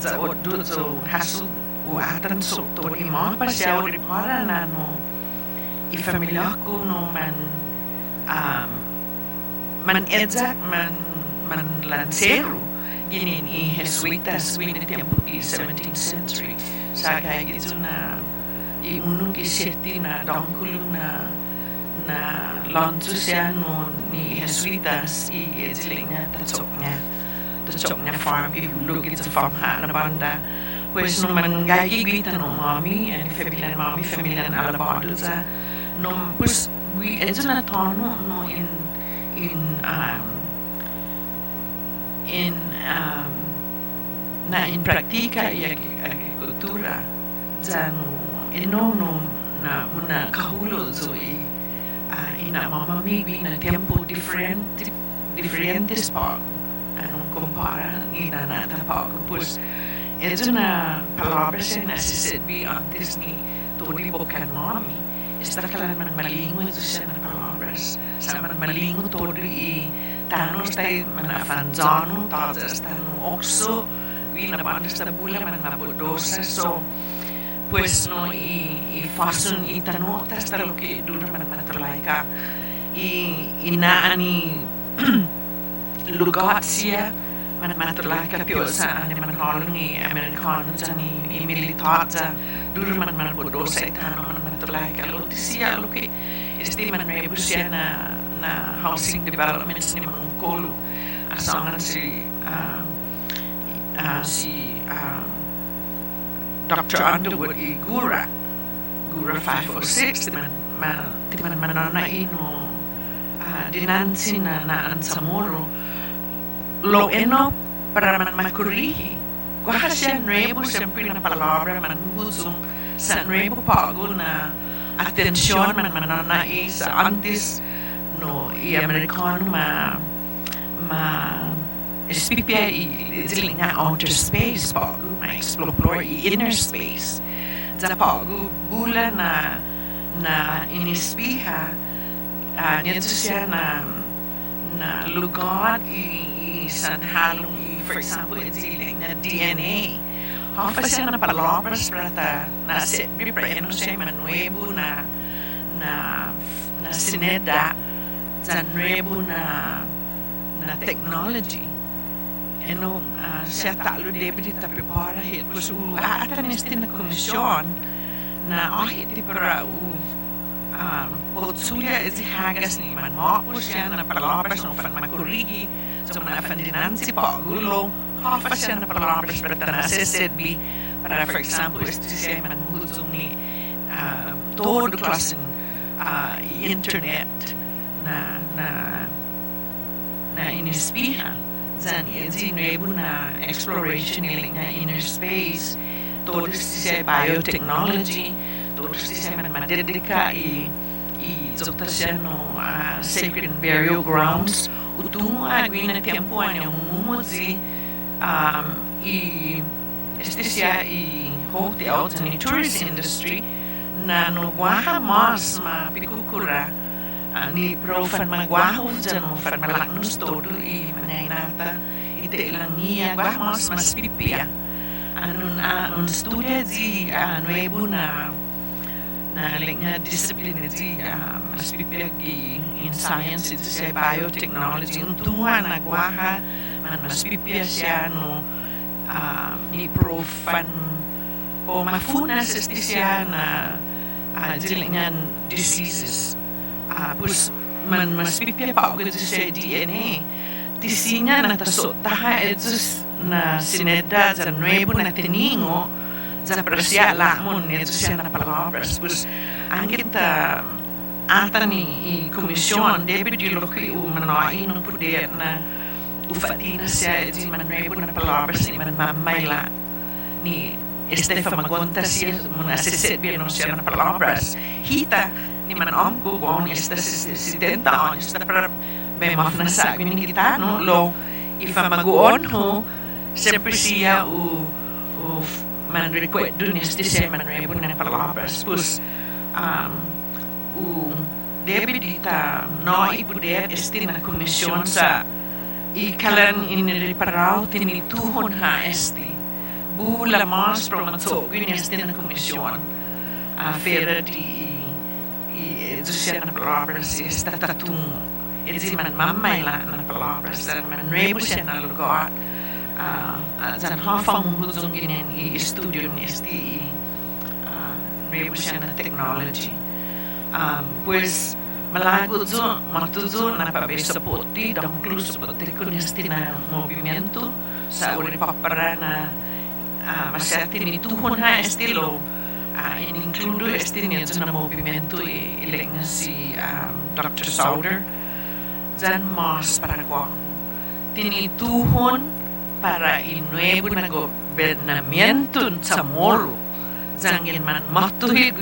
za oddo so hasu atan so to ni mo pa siya o para na no i familia ko no man exact man lansero ginin i Jesuitas wini tempo i 17th century sa kaya ito na i unu ki seti na dongkulu na lontu siya no ni jesuitas i edilingnya tachoknya farm ki hulog it's a farm ha na banda pues no man gagi guita no mami and familia alabado sa no pues we eduna tono no in praktika i agricultura zano enono na muna kahulo zo ina mama maybe na tiempo diferentes pa anong compara ni na pag pues es una palabra se necesita antes ni todo bocan mami está claro man malingo es una palabras sa man malingo todo i tano stay man afanzano tazas tano oxo vina banda sta bula man mabodosa so pues no i fason i tano tasta lo que dura man matralaika i naani lugatsia man matralaika piosa ani man halong i americano zani i militata dura man mabodosa tano man matralaika lo tisia lo que esti man rebusia na housing developments ni mangkolo asangan si Dr. Underwood i Gura 506 timan manana ino dinansi na ansamoro lo eno para man makurihi kuha siya nuevo siyempre na palabra man husong sa nuevo pago na atensyon man manana sa antes no i americano espipia i zilinga outer space pago ma explore i inner space za pago bula na inispiha nito siya na lugar i sanhalong i for example i ziling na DNA hafa siya na palabras prata na sebi pra siya manuevo na sineda za nuevo na technology siya talo debiti ta prepara hit pues aatan este na komisyon na ahiti para potsulia ezi hagas ni man mo siya na palabras no fan makurigi so man afan dinansi pa gulo hafa siya na palabras para na sesedbi para for example este siya man huzong ni todo klasen internet na inispiha zan ezi nuevo na exploration iling na inner space todo siya biotechnology todo siya man madedika i zota siya no sacred burial grounds utungo agwi na tempo ano mumuzi este siya i hotels and tourist industry na no guaha mas mapikukura ni profan magwaho dyan mo fan malaknos todo i manaynata ite lang niya guaha mas pipia un studia di nuevo na linga discipline di mas pipia in science di siya biotechnology untuwa na guaha mas pipia siya no ni profan o mafunas esti siya na dilingan diseases pues mas pipia pa ako sa DNA tisinya na tasotaha edsus na sineda za nuevo na tiningo za presya lamon edsus siya na palabras pues angit ata ni komisyon debit di loki umanoy no puder na ufatina siya edsi man nuevo na palabras ni man mamayla ni Estefa magonta siya muna sisit bien no siya na palabras hita ni man ko kung esta 70 anos esta para may mafnasabi ni kita no lo ifa maguon ho sempre siya man request dun este siya man rebo na palabras pues debe dita no ipuder este na komisyon sa ikalan iniriparao tinituhon ha este bula mas promatso gini este na komisyon fera di siya na palabras esta tatungo edi man mamayla na palabras dan man rebo siya na lugar zan hafang huzong ginin i studio nesti nuevo siya na technology. Pues malago zo, matuzo na pabesa po ti, dangklus po ti kunyasti na movimiento sa uripapara na masati ni tuhon ha estilo includo este niya na movimiento ilang si Dr. Sauder dyan mas para ko tinituhon para inuebo na gobernamiento sa moro dyan man matuhid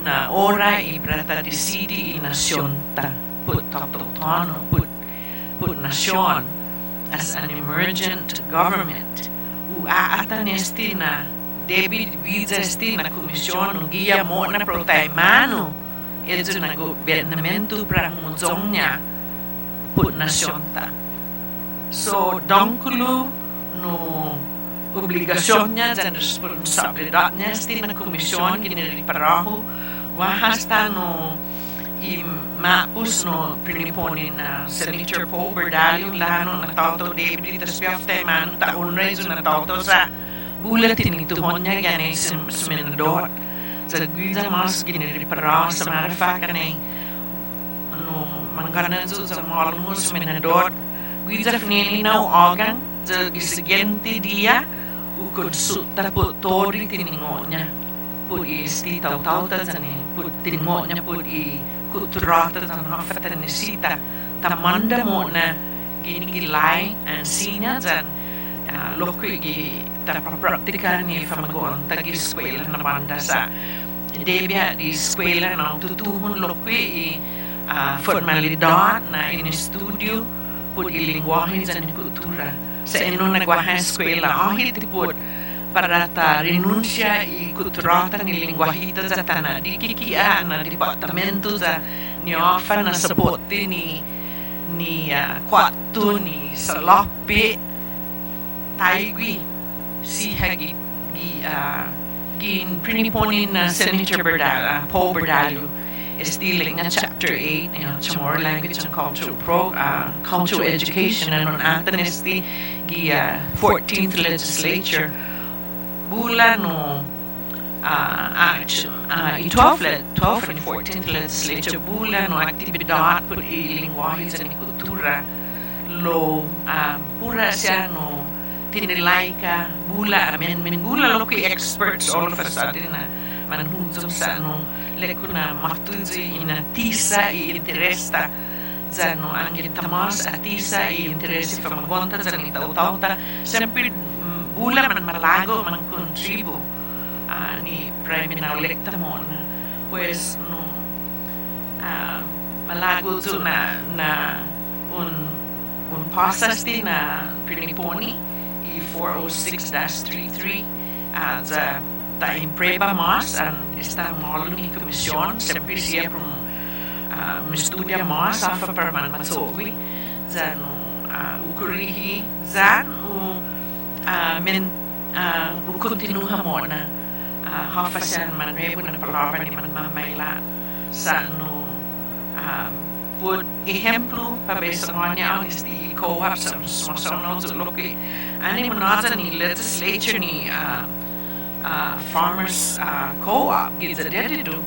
na ora ibrata decidi i nasyon ta put autotono put nasyon as an emergent government aatan esti na David Wiza esti na komisyon guia mo na protaimano edzo na gobernamento para munzong niya put nasyon ta so dongkulo no obligasyon niya dyan responsabilidad niya esti na komisyon giniriparaho wahasta no mapus no priniponin na Senator Paul Berdalio lano na tauto David itas piafta man taon rezo na tauto sa bulat tinituhon niya ganay seminador sa guiza mas giniriparaw sa marafa kanay mangganan zo sa malmo seminador guiza finilinaw agang sa gisigente dia ukonsulta po tori tiningo niya po isti tau-tau ta zane po tiningo niya po kuturata ng hafatan ni Sita tamanda mo na ginigilay ang sinya dyan lokoy tapapraktika ni famagoon tag-eskwela na banda sa debya di eskwela na tutuhon lokoy formalidad na in-studio po ilingwahe dyan ni kultura sa ino nagwahe eskwela ahit po para ta renuncia i kulturata ni lingwahita sa tana di kikia na departamento sa niofa na sabote ni kwatu ni salapi taigwi si hagi gin priniponin na Senator Paul Berdalio estiling na chapter 8 Chamorro language and cultural education and on esti gi 14th legislature bula no 12 and 14th legislature bula no aktibidad por ilingwahe sa kultura lo pura siya no tinilay ka bula amendment bula lo kay experts all of us atin na manhunzong sa no leko na matuzi ina tisa i interesta zano ang gintamas atisa i interesti fa magonta zano itaw-tawta sempre bula man malago man kontribu ni prime na-electa mo na pues no malago zo na un pasas din na piniponi i 406-33 za ta impreba mas an esta malo ni komisyon sempre siya from estudia mas afa perman matsogwi zano ukurihi zan continuha mo na hafasan man rebo na palabra ni man mamayla sa put ejemplo pabesa niya ang isti co-op sa sumasunod sa loki ani manasa ni legislature ni farmers co-op giza dedido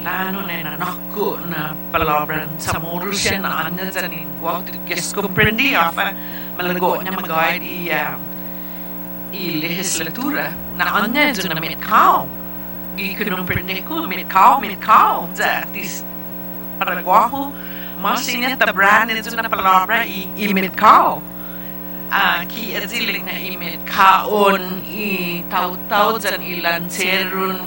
lano na nakko na palabra sa moro siya na anya sa ni wag guess comprendi afa malago niya mag-guide i legislatura na anya dyan na mitkao gikinomprende ko mitkao zatis paragwaho mas inya tabran dyan na palabra i mitkao ki aziling na i mitkaon i taw-taw dyan i lancerun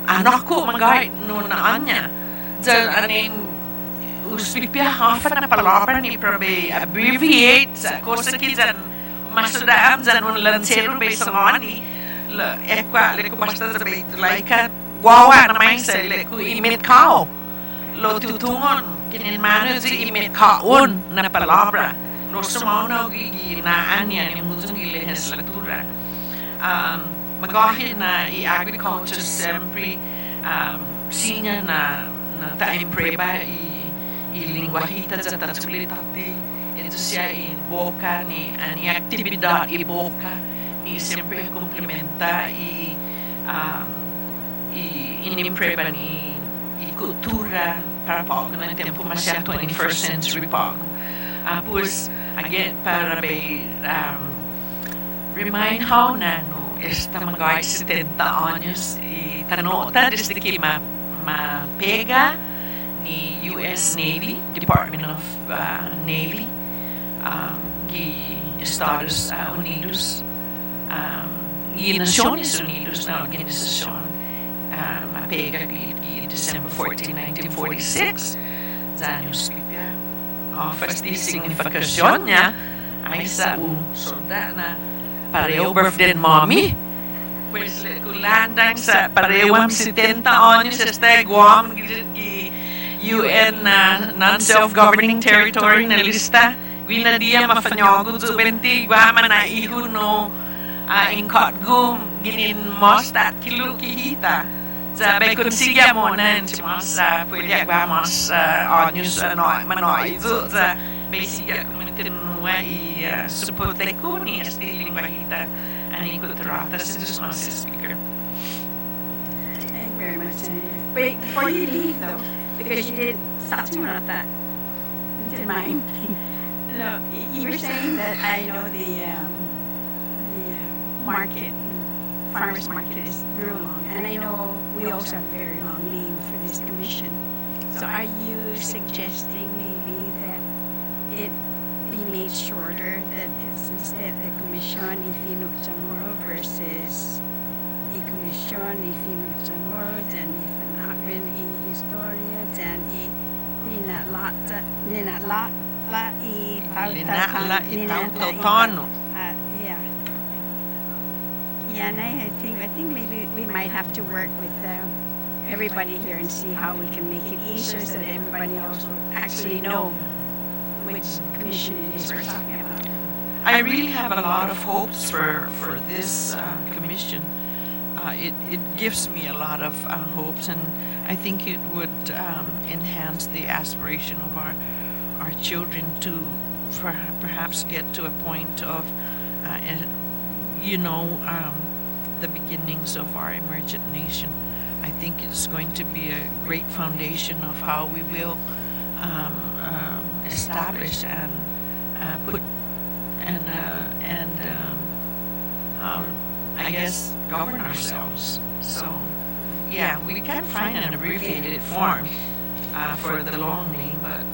anak ko mag-guide no na anya dyan aning uspipya hafa na palabra ni probe abbreviate sa kosa ki dyan masudaan dyan un lansero based on ni ekwa leku basta sa bait laika wawa na may sa leku imit kao lo tutungon kinin mano si imit kaon na palabra lo sumauna ginaan niya ni muzong legislatura magahin na i-agriculture sempre sinya na ta-impreba i-lingwahita sa tatsulitati ito siya i-boka ni aktibidad i-boka ni siyempre komplementa inimpreban i kultura para pago ng tempo masya 21st century pago. Pues, again, para remind how na no, esta mga 70 años tanota desde que mapega ni US Navy, Department of Navy, Estados Unidos, y Naciones Unidas na organisasyon, mapega December 14, 1946, años office di signifikasyon niya ay sa usoda na pareho birthday mommy. Pues kulandang sa parehong 70 años este Guam UN non-self-governing territory na lista. Gwina diya mafanyogod so 20 Guam na ihuno ingkot gum ginin most at kilo kihita. Sabi kung siya mo na mas pwede agamos años manoy so sa basic community nuwa support ko ni stiling bahita ani kulturata sa mas speaker. Thank you very much, Senator. Wait, before you leave though, because you did something about that, didn't mind. No, you were saying that I know the market, farmers market is real long, and I know we also have a very long name for this commission. So are you suggesting maybe that it be made shorter, that it's instead the Comisión Ifino Chamorro versus the Comisión Ifino Chamorro, then Ifanagrin y Historia, then Ninatla y Tautono. Yeah. Yeah, and I think maybe we might have to work with everybody here and see how we can make it easier so that everybody else will actually know which commission it is we're talking about. I really have a lot of hopes for this commission. It gives me a lot of hopes, and I think it would enhance the aspiration of our children to perhaps get to a point of the beginnings of our emergent nation. I think it's going to be a great foundation of how we will establish and put and I guess govern ourselves. So yeah, we can find an abbreviated form for the long name, but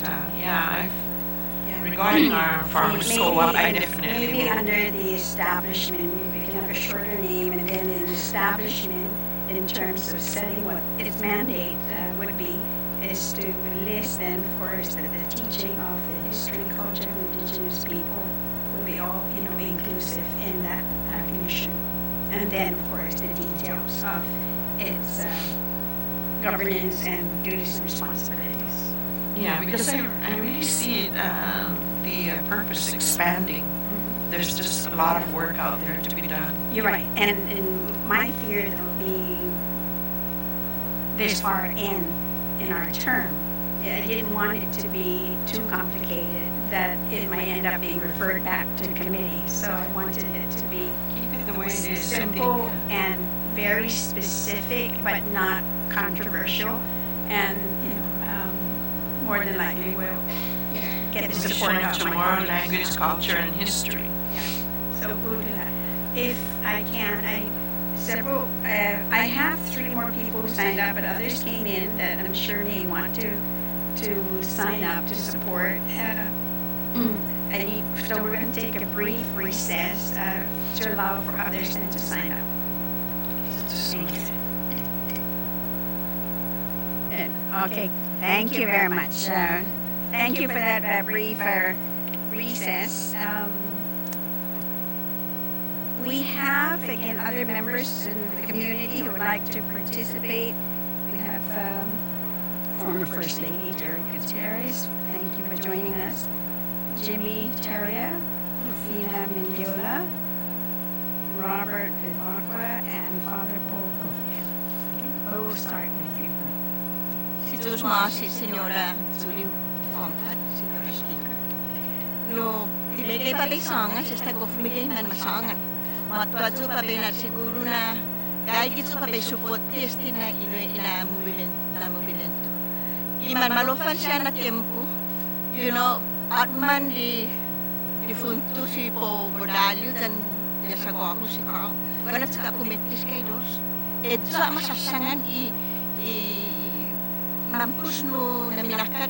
regarding our farmers co-op, I definitely maybe will. under the establishment, we can have a shorter name, and then in establishment, in terms of setting what its mandate would be, is to list, and of course, that the teaching of the history, culture of indigenous people will be all, inclusive in that commission. And then, of course, the details of its governance and duties and responsibilities. Yeah, because I really see the purpose expanding. There's just a lot of work out there to be done. You're right. And my fear, though, being this far in our term, I didn't want it to be too complicated that it might end up being referred back to committee. So I wanted it to be Keep it the way it is. simple and very specific, but not controversial. And, more than likely we'll get the support of tomorrow, language, culture, and history. Yeah, so we'll do that. If I can, I have 3 more people who signed up, but others came in that I'm sure may want to sign up to support. So we're going to take a brief recess to allow for others then to sign up. Thank you. Okay, thank you very much. Thank you for that brief recess. We have, again, other members in the community who would like to participate. We have former First Lady Jerry Gutierrez. Thank you for joining us. Jimmy Terria, Rufina Mendiola, Robert Vivacqua, and Father Paul Kofian. Okay, we'll start with you. Si Señora Julie Pompat, Señora Speaker. No, tilagay pa ba songan, sa stag of million man masangan. Matwadso pa ba na siguro na Kaya gito pa support este na movimento. Iman malofan siya na tiempo, at man di funto si po Bordalio dan yasago ako si Carl. Kaya sa pumetis kay dos. Sa masasangan mampus no naminakar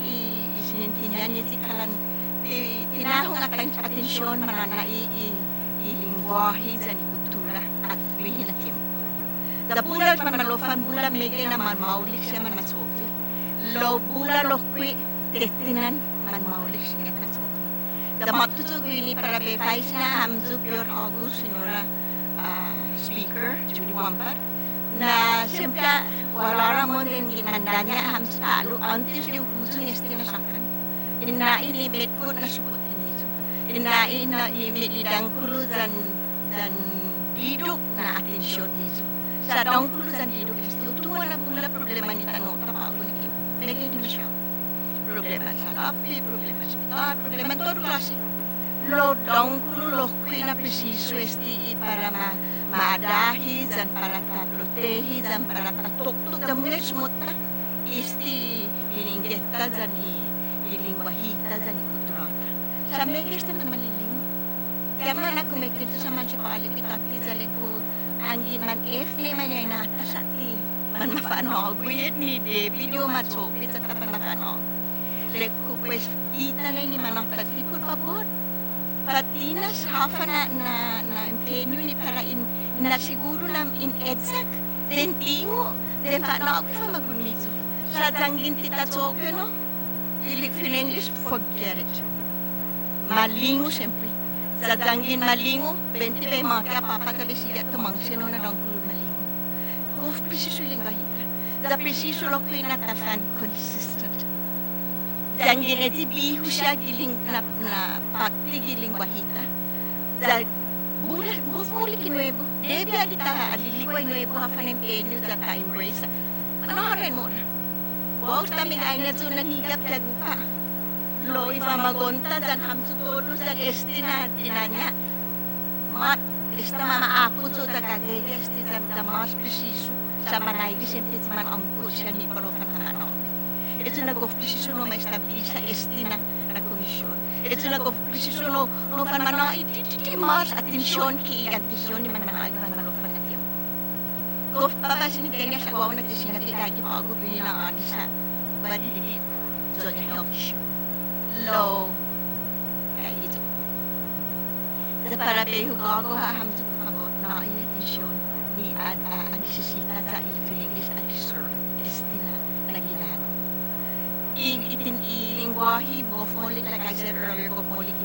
sinintinyan iti kalan tinahong atensyon mananai lingwahe dan kultura at wihin na tiempo. Da bulan man malofan bulan megay na man maulik siya man masofi. Lo bulan lokwi testinan man maulik siya masofi. Da matutug ini para befais na hamzu pure hagu senyora speaker Judith Wampat na siyempre wala ramon din ginandanya hamzu talo antes yung huzong estina sakan. Inain limit ko na supot nito. Inain na imididang kulo dan diduk na atensyon nito. Sa daong kulo dan diduk este utuwa na pula problema ni tanong trabaho na kim. Nagay di masyaw. Problema sa lapi, problema sa hospital, problema todo klase. Lo daong kulo lo na preciso este para maadahi dan para ta-protehi dan para ta-tuktuk dan mulai sumuta este ininggeta dan ilingwahita dan ikuturata. Sa megas naman maliling. Kaya man ako may kito sa mansipali kitati sa likod. Angin man F man yung nata sa ti. Man mafanog. Wiyet ni David yung matsopit sa tapan mafanog. Lekko pues kita na ni manata ti por favor. Pati na sa hafa na empenyo ni para na siguro na in EDSAC. Den tingo. Den fanog pa magunito. Sa dangin tita tsokyo no. In English, forget it. Malingo siyempre. Sa dangin malingo, 20 ba yung mga kaya papatali siya tumang sino na lang kulun malingo. Kung preciso yung lingwahita. Sa preciso lang ko yung natafan, consistent. Dangin edi biho siya giling na pati giling wahita. Sa bulas muli kinuebo. Debi alita aliliway nuebo hafan empenyo sa ka-embrace. Manoharin mo na. Wow, kami ay na doon nanigap kaya gupa. Lo, iba magonta, dan hamso todos, dan estina, dinanya. Mat, esta mama ako so, da kagaya, esti, dan mas preciso. Sa manaygi, siyempre, man angko siya, ni palofan na ano. Ito nag-of-preciso no, may stabilisa, estina, na komisyon. Ito nag-of-preciso no, fan man iti mas, atensyon, atensyon, ni man manaygi, man malofan na tiempo. Kung papasin kanya sa gawa nagtisinga kikagi pa ako pinilaan sa badidid zona health issue. Low. Kaya ito. Sa parabeho gago hahamso ko po na inatensyon ni anisisita sa English at reserve estina na ginagawa. Itin ilingwahi bofolik like I said earlier bofolik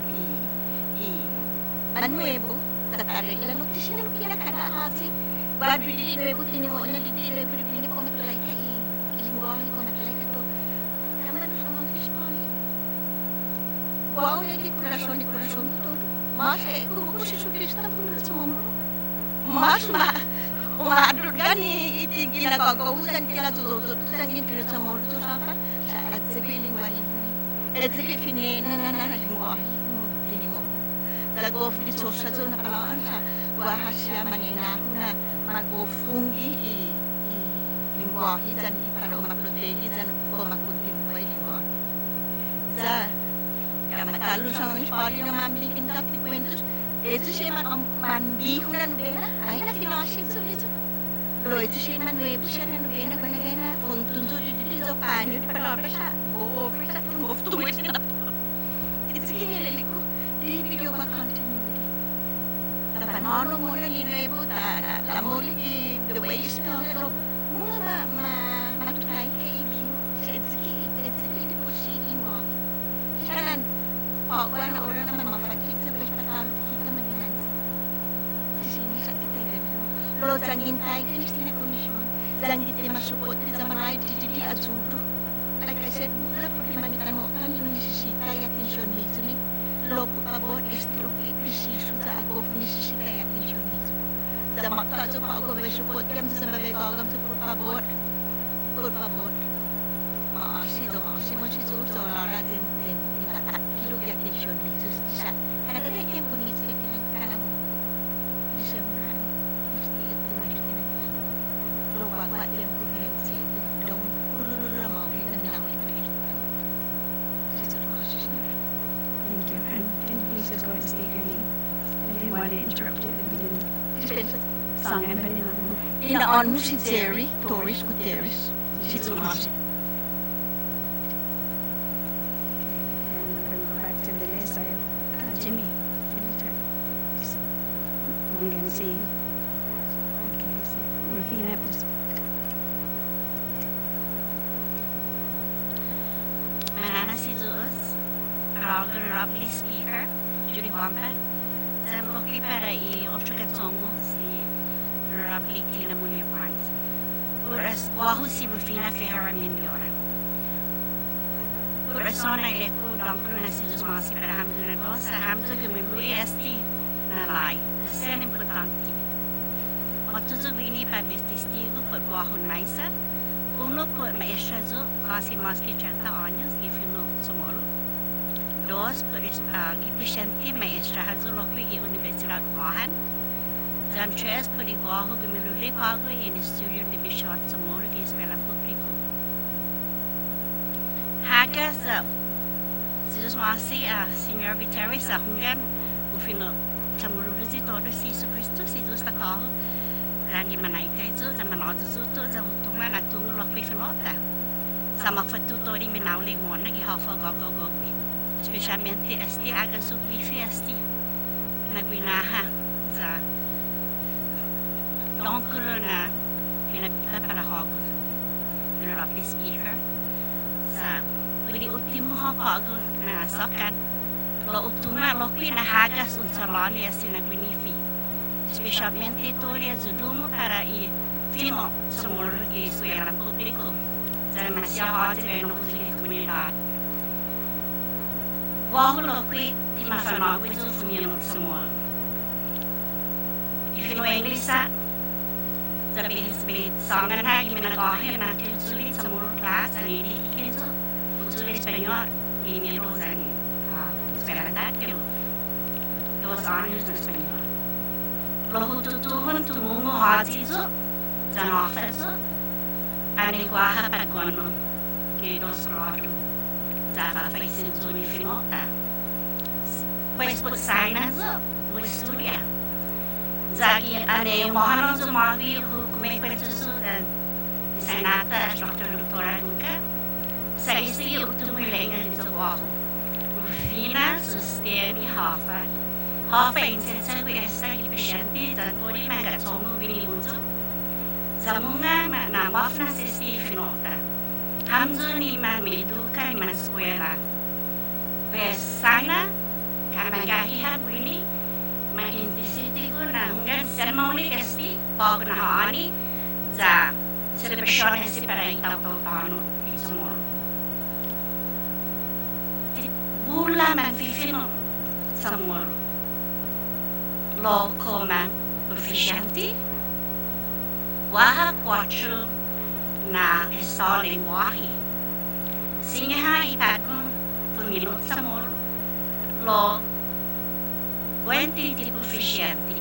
manuebo tatari lalo tisina lo pinakadahasi Bad really nuevo tinimo na lidi nuevo rin ko matulay ka ilingwahi ko matulay ka to naman sa mga ispali wow na di kurasyon mo to mas kung ko si Sukrista po na sa mga mas umadod gani iting ginagagawutan kinatutututan gintinut sa mga to sa adsabi lingwahi adsabi finalingwahi tinimo Lagof di sosa doon na palaan sa wahas siya maninaho na mag-ofungi lingwahi dyan para umaprotegi dyan po makuntibuhay lingwahi. Sa matalo sa mga ispali na mamilikin dapat kwentos, ito siya mandiho na nubena, ay na finasin doon ito. Lo ito siya manuebo siya na nubena, ganagana, funtunzo dito sa panyo, di palabra siya, go over sa tumove to it na to. Ito sige nilaliko. Di video ba continuity? Tapanalo mo na linuebo ta na lamuli ki the way you spell it mga matulay kay biyo sa etziki di po siling wagi siya pagwa na oras naman mafatik sa pagpatalo kita maninansi sisini sa kita gano'n lo zangin tayo kinistina komisyon zangin tayo masupot di sa manay di azudo like I said mula problema ni tanotan yung nisisita yung atensyon nito ni Lo, por favor, esto lo que preciso da ako necesita y atención mismo. Da maktazo pa ako may support kam sa mabegagam sa por favor. Maasi mo si Zeus sa lara din kilo y atención mismo. Sa kada na yung punit sa kanang December. Este ito mo go and state your name. I didn't want to interrupt you if you didn't song and Inaon mo si Jerry Torres Gutierrez. Si Zulmasi. I'm going to go back to the list. I have Jimmy Turk. I'm going to see. Okay, so Rufina, please. Manana si Zeus, Roger Robley Speaker, Judy Wampa, Zan Loki para I8 katongo si Robley Tina Muña Point. Uras Wahoo si Rufina Ferra Mindiora. Urasona Leku, Donkru na si Zeus Masi para Hamdu na Dosa, Hamdu Gumilu EST na Lai, Tasen importante. Matuzo Bini pa Bestistigo por Wahoo Naisa, uno por maestra zo casi más que 30 años y fino somoro. Dos por presente maestra hazo lo que en Universidad Wuhan. Dan tres por igual que me lo le pago en estudio de Bishop Somoro que escuela público. Hagas si os masi Senhor Guterres hungan o fino Somoro de todo si Cristo si os tatalo. Rangi manaita zo za manazo zo to za utuma na tungu lo kwi finota. Sa mafatu tori minaule mona gi hafa go. Specialmente esti aga su wifi esti na guinaha za donkulo na pinabila para hago. Yung Robley Speaker sa pwede ultimo hago na sakan lo utuma lo kwi na hagas un salani esti na guinifi. Specialmente toria zudumo para I fino somoro di escuela público. Zara masia hadi beno kuzili comunidad. Wahulo qui di mafano qui zu fumino somoro. I fino Englisa zara be sangan ha I minagahi na tuzuli somoro class ani di kizo. Uzuli español I miro zani escuela datilo. 2 años en español. Lo tutuhon tumungo hatizo, zanofezo, aniguaha pagono, que dos grado, zafa feicinzo mi finota. Pues por sainazo, o estudia. Zagi ane mohano zo magi hu kume kwentusu dan sainata as doktora Luca. Sa isi utumulenga di zawahu. Rufina susteni hafa. Hafa insensa ku esta ki patiente dan pori magatongo binimunzo. Zamunga na mafna sisti finota. Hamzo ni man meduka ni man escuela. Pues sana kamagahi ha bini ma intisiti ko na hunggan ceremony esti pag na haani za celebration esti para itaw-taw-tano isamoro. Bula man fifino samoro. Lo come proficienti, waha 4 na essa linguagem. Sinha ipagun por minuto samoro, lo 20 de proficienti.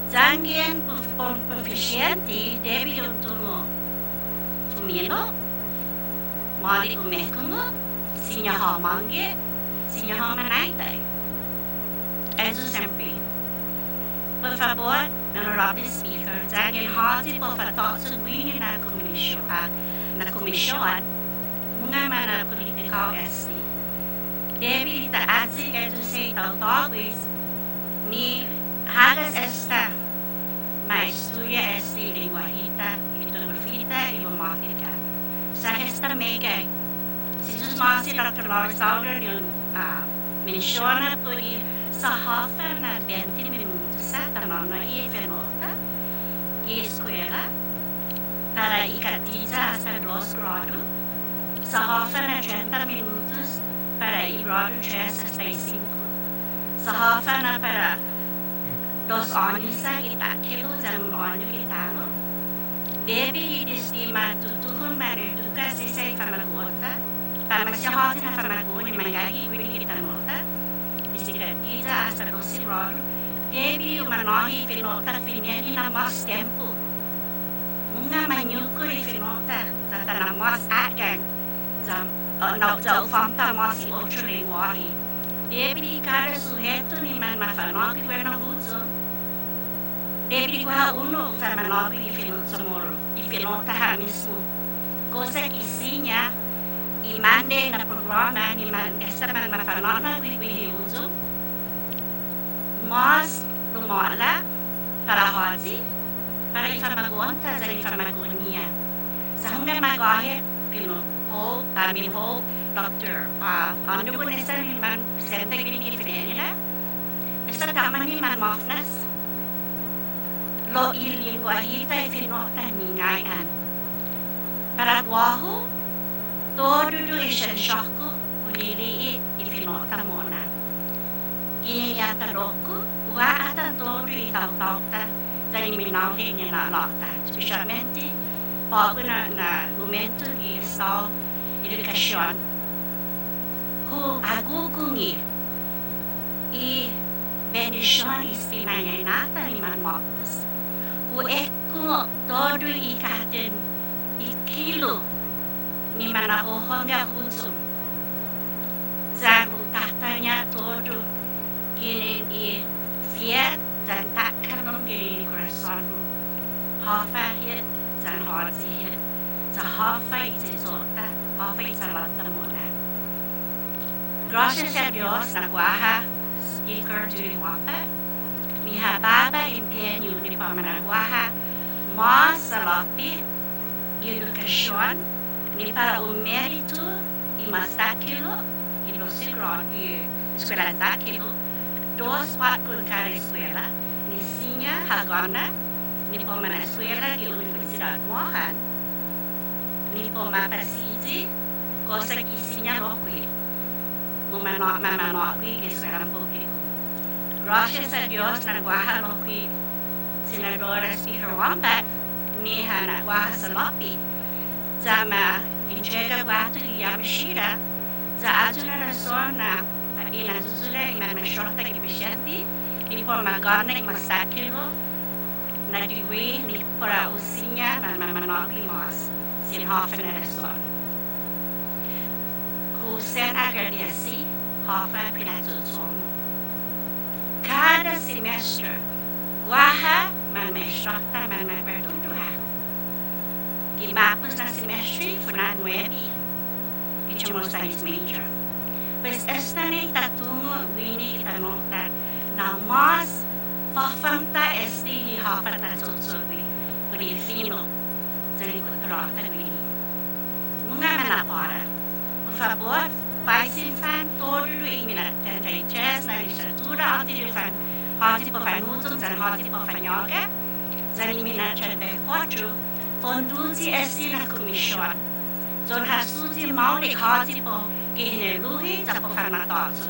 Zangien por proficienti deve tungo fumino, mali umekungo, sinha hamange, sinha hamanaitay. Eso sempre. Por favor, Honorable Speaker, zagin hati po fatotsun wini na komisyon, mga mana political esti. Debi dita adzik edu say tautawis ni hagas esta maestuya esti lenguahita, litografita, ilomatika. Sa esta megay, si Susmasi Dr. Lawrence Sauder yung mensyona po sa hafa na 20 minutos sa tanong na i-venota i-eskwela para ikatiza hasta 2 grado sa hafa na 30 minutos para i-grado 3 hasta 5 sa hafa na para 2 años sa itakilo sa 1 año kitano debi i-distima tutuhon man eduka sa isa'y famagota para masyahotin na famago ni mangyagi wili kitanota isikatiza hasta 12 grado debi umanohi finota finiani na mas tempo. Mga manyuko i finota sa tanang mas agang sa ufamta mas i 8 lenguahi. Debri cada sujeto ni man mafanogi bueno huzo. Debri kwa uno sa manogi ifino somoro, ifino taha mismo. Cosa que sinya i mande na programa ni man esta man mafanona we uso. Mas lumala para hozi para ifamagonta za ifamagonia. Sa hunga magahe pino ho amin ho doctor ando ko nesa ni man presenta gini ifenela. Esta taman ni man mafnas lo ilingwahita ifinota ningayan. Para guaho todo isang shoko ulili ifinota mona. Gini yata roku wa atan todo itaw-tawta sa iminawli niya na lakta. Specialmente bago na momento ni sa edukasyon. Hu agugungi i bendisyon ispimanya nata ni manmokos. Hu ekkungo todo ikatin ikilo ni manahohonga husum. Zagu tatanya todo ginin i fiat dan takkan ginin i corazon. Hafa hit dan hazi hit. Sa hafa ite sota, hafa ite lata muna. Gracias a Dios na guaha speaker Judith Wampa. Mi hababa empenyo ni pamanaguaha mas salapi edukasyon ni para o mérito e mais daquilo e no sigron e escola daquilo dos pat con cada escola ni sinha hagana ni po man escola de universidade mohan ni po ma presidi cosa que sinha loqui mama qui escola público. Gracias a Dios na guaha loqui senadora speaker Wampa ni hana guaha salapi zama entrega guato di Yamashita za ajuna rason na inazuzula imamashota kipishenti ni por magana imastakilo na degree ni para usinya na mamanogi mas sin hafen rason kusen agradeci hafa pinato somo cada semestre guaha mamashota mamaperduha Gimapos na semestre foi na 9 e chamou studies major. Pois esta nem tatungo wini itanota na mas fafanta esti hafata sotsowi por fino zani kutrota wini. Munga manapara. Por favor, paisen fan todo e mina 33 na literatura anti de fan hati po fan hutun zan hati po fan yoga zani mina 34 Conduzi esti na komisyon. Zon hasuzi maulik hati po kihineluhi sa po fanatotso.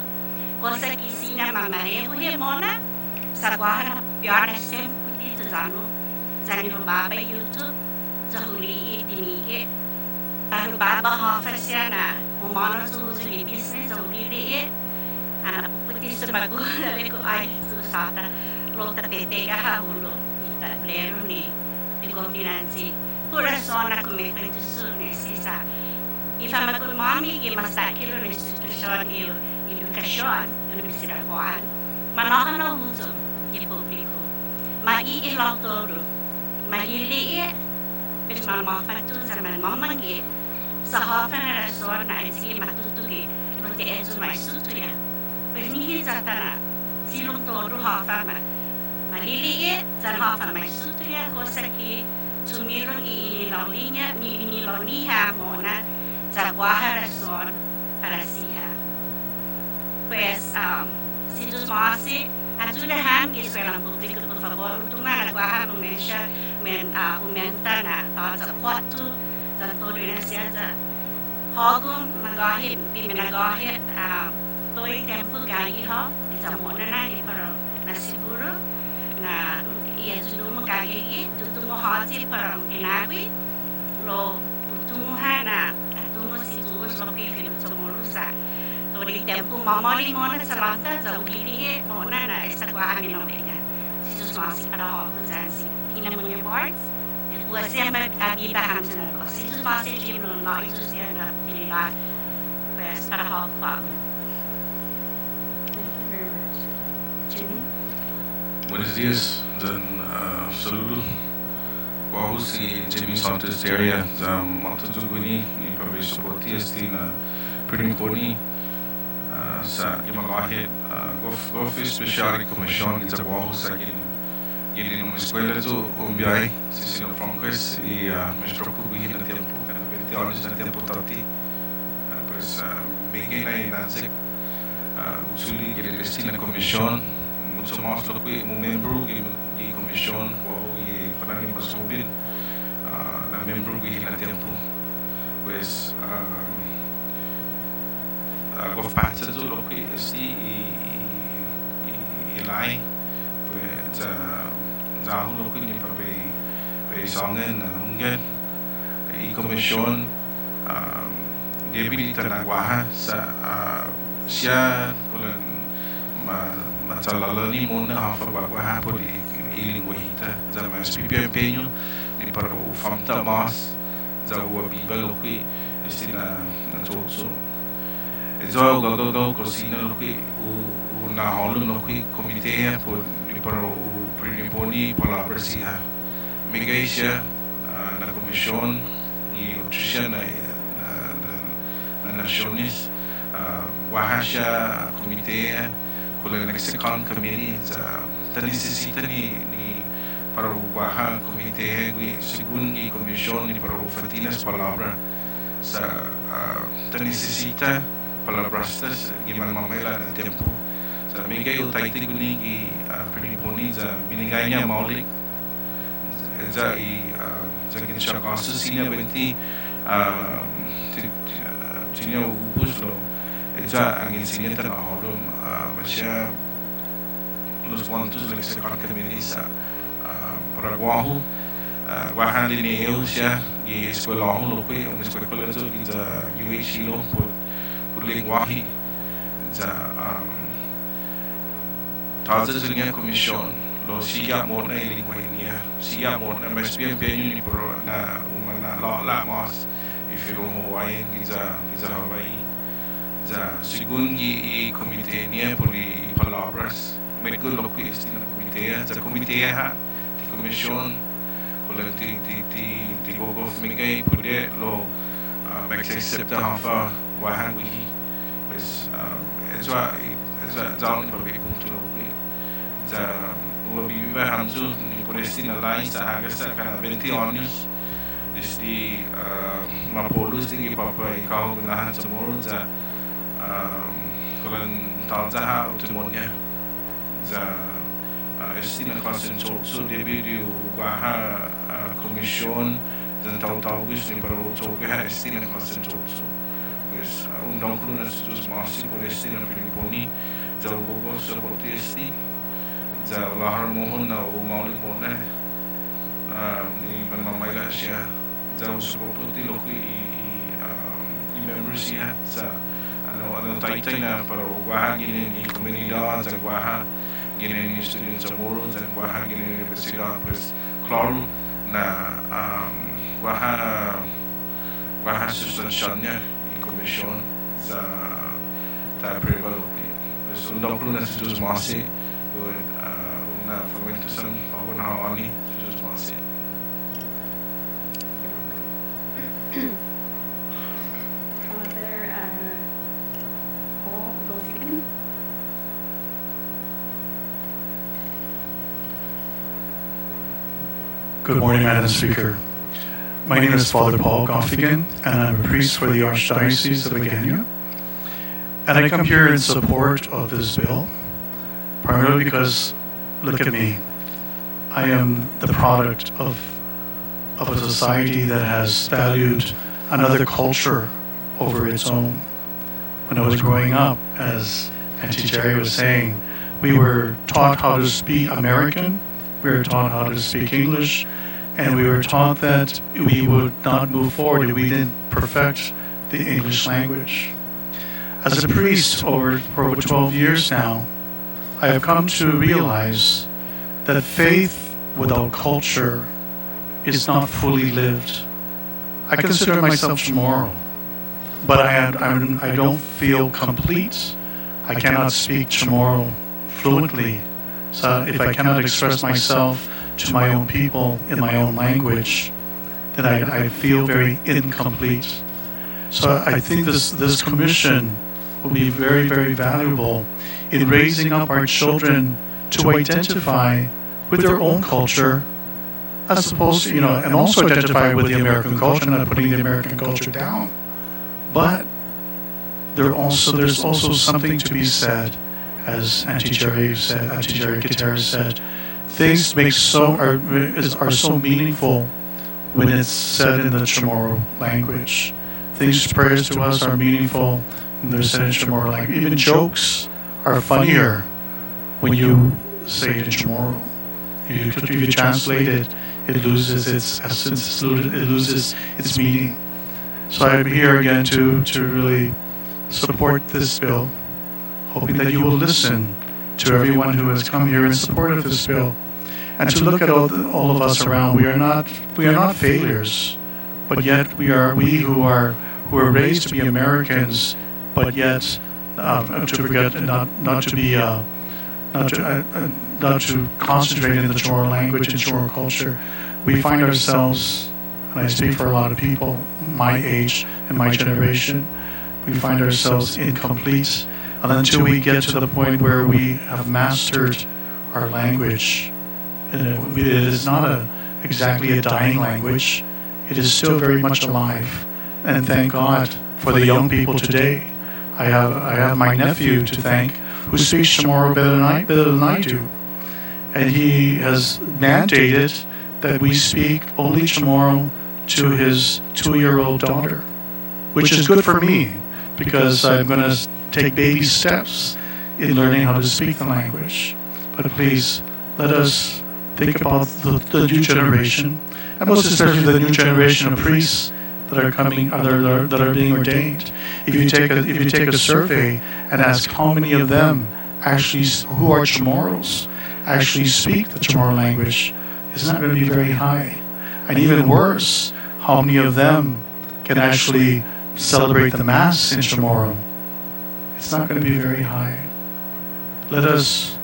Cosa kisina mamarehuhi mona sa guara piara sempre dito zano. Zani rubaba YouTube sa huli itinige. Parubaba hafa siya na umano suhuzo ni business sa huli liit. Ana puputi sa magula ko ay susata lota pepega hahulo. Ita blero ni Continenzi, pura zona come pensione stessa. I famigli mami che mastakilo nell'istituzione e l'educazione università buona, ma non hanno uso il pubblico. Ma i l'autore, ma i lì per mamma fatto sa mamma che sa hafana ragione e si ma tutto che lo te è mai studia. Per mi satana si lo toro hafama. Maliliit sa hafa may sutuya cosa que sumilong inilaw-linya ni inilaw-niha muna sa guaha razón para siya. Pues, si tus masi, ayudahan que escuelang público, por favor, utungan na guaha mumensya, umenta na tawag sa kwarto, sa todo na siya sa hagong magahit, piminagahit, to'y tempo gagi ho, isa muna na, pero nasiguro, na iyazudumo kagigi tutumo hazi parang tinagwi lo tutumuhan na atumo si Diyos lo kifilo tumulusa tori tempo mamali mona sa lanta za ulili mona na estagwa amin ang pinya si Diyos masi para hogon zansi tina mo niya boards uwasya mag-agiba hamsa na lo si Diyos masi jim no na isusya na tinila pues para hogon Jimmy. Buenos dias, dan saludo. Wahoo si Jimmy Santos area, malta zuguni ni pabe supporti esti na priniponi sa gimagahit gof special commission kita wahoo sa gini numa escola zo umbiai si sino francois e mestro kubi na tempo kana 20 anos na tempo tati pues bigay na nazik usuli que destina commission mucho más lo que un miembro y comisión o y para ni más subir la miembro que na tempo pues algo parte do lo que esti e lai pues za lo que ni para be songen hungen e commission debilita na guaha sa siya kulan matalala ni muna hafa guaha por lingua hita za mas pipi empenho ni para o famta mas za o bibel lo que estina na todo zo go cocina lo que o na holo lo que comité por ni para o priniponi palavra sia migaisha na commission e o tishana na naciones wahasha comité con el Mexican committee ta necessita ni para o waha comité segundo e comissão ni para o fatinas palavra sa ta necessita palavras gimana mamela na tempo sa miguel taiti guni e priniponi za biniganya maulik za e za que chega assassina benti tinha o buslo já ang incidente na holo masya los quantos lexical committee sa para guahu guahan din eu siya e escola holo que uma escola zo za UH lo por linguagem za taza zunya commission lo siya mo na linguagem siya mo na mas bien ni por na uma la mas if you know Hawaii giza Hawaii za segundo e comité nie por palavras me gusto lo que está na comité za comité ha de commission con la ti gogo mingay pude lo max accepta hafa wahangui pues za down para be punto lo que za o bibiba hamzu ni por este na line sa agasa kana 20 anos desde mapolus tinggi papa ikaw gunahan sa moro za kulan talzaha utumonya za estina klasin so debiu guaha commission dan tahu gusto ni para utoga estina klasin so pues undang kluna sus masi por estina piliponi za gogo sa protesti za lahar mohon na o maulik mohon ni mamaya siya za usuporti lo que i members siya sa ano taitay na para guaha gini ni komunidad sa guaha gini ni student sa moro sa guaha gini ni universidad pues claro na guaha sustansya i commission sa ta privado pues undang ko na sa masi would na fomento sa pagpunahawani sa masi. Good morning, Madam Speaker. My name is Father Paul Goffigan, and I'm a priest for the Archdiocese of Agenia. And I come here in support of this bill, primarily because, look at me, I am the product of a society that has valued another culture over its own. When I was growing up, as Auntie Jerry was saying, we were taught how to speak American, we were taught how to speak English, and we were taught that we would not move forward if we didn't perfect the English language. As a priest for over 12 years now, I have come to realize that faith without culture is not fully lived. I consider myself moral, but I don't feel complete. I cannot speak Chamorro fluently So if I cannot express myself to my own people in my own language, then I feel very incomplete. So I think this commission will be very, very valuable in raising up our children to identify with their own culture, as opposed to, and also identify with the American culture. I'm not putting the American culture down, but there's also something to be said, as Auntie Jerry Gutierrez said. Things are so meaningful when it's said in the Chamorro language. Prayers to us are meaningful when they're said in Chamorro language. Even jokes are funnier when you say it in Chamorro. If you translate it, it loses its essence, it loses its meaning. So I'm here again to really support this bill, hoping that you will listen to everyone who has come here in support of this bill, and to look at all of us around. We are not failures, but yet we who are raised to be Americans, but yet not to concentrate in the Chamorro language and Chamorro culture. We find ourselves, and I speak for a lot of people my age and my generation, we find ourselves incomplete. And until we get to the point where we have mastered our language, it is not exactly a dying language. It is still very much alive. And thank God for the young people today. I have my nephew to thank, who speaks Chamorro better than I do. And he has mandated that we speak only Chamorro to his 2-year-old daughter, which is good for me, because I'm going to take baby steps in learning how to speak the language. But please, let us think about the new generation, and most especially the new generation of priests that are coming, that are being ordained. If you take a survey and ask how many of them actually, who are Chamorros, actually speak the Chamorro language, it's not going to be very high. And even worse, how many of them can actually celebrate the Mass in Chamorro? It's not going to be very high. Let us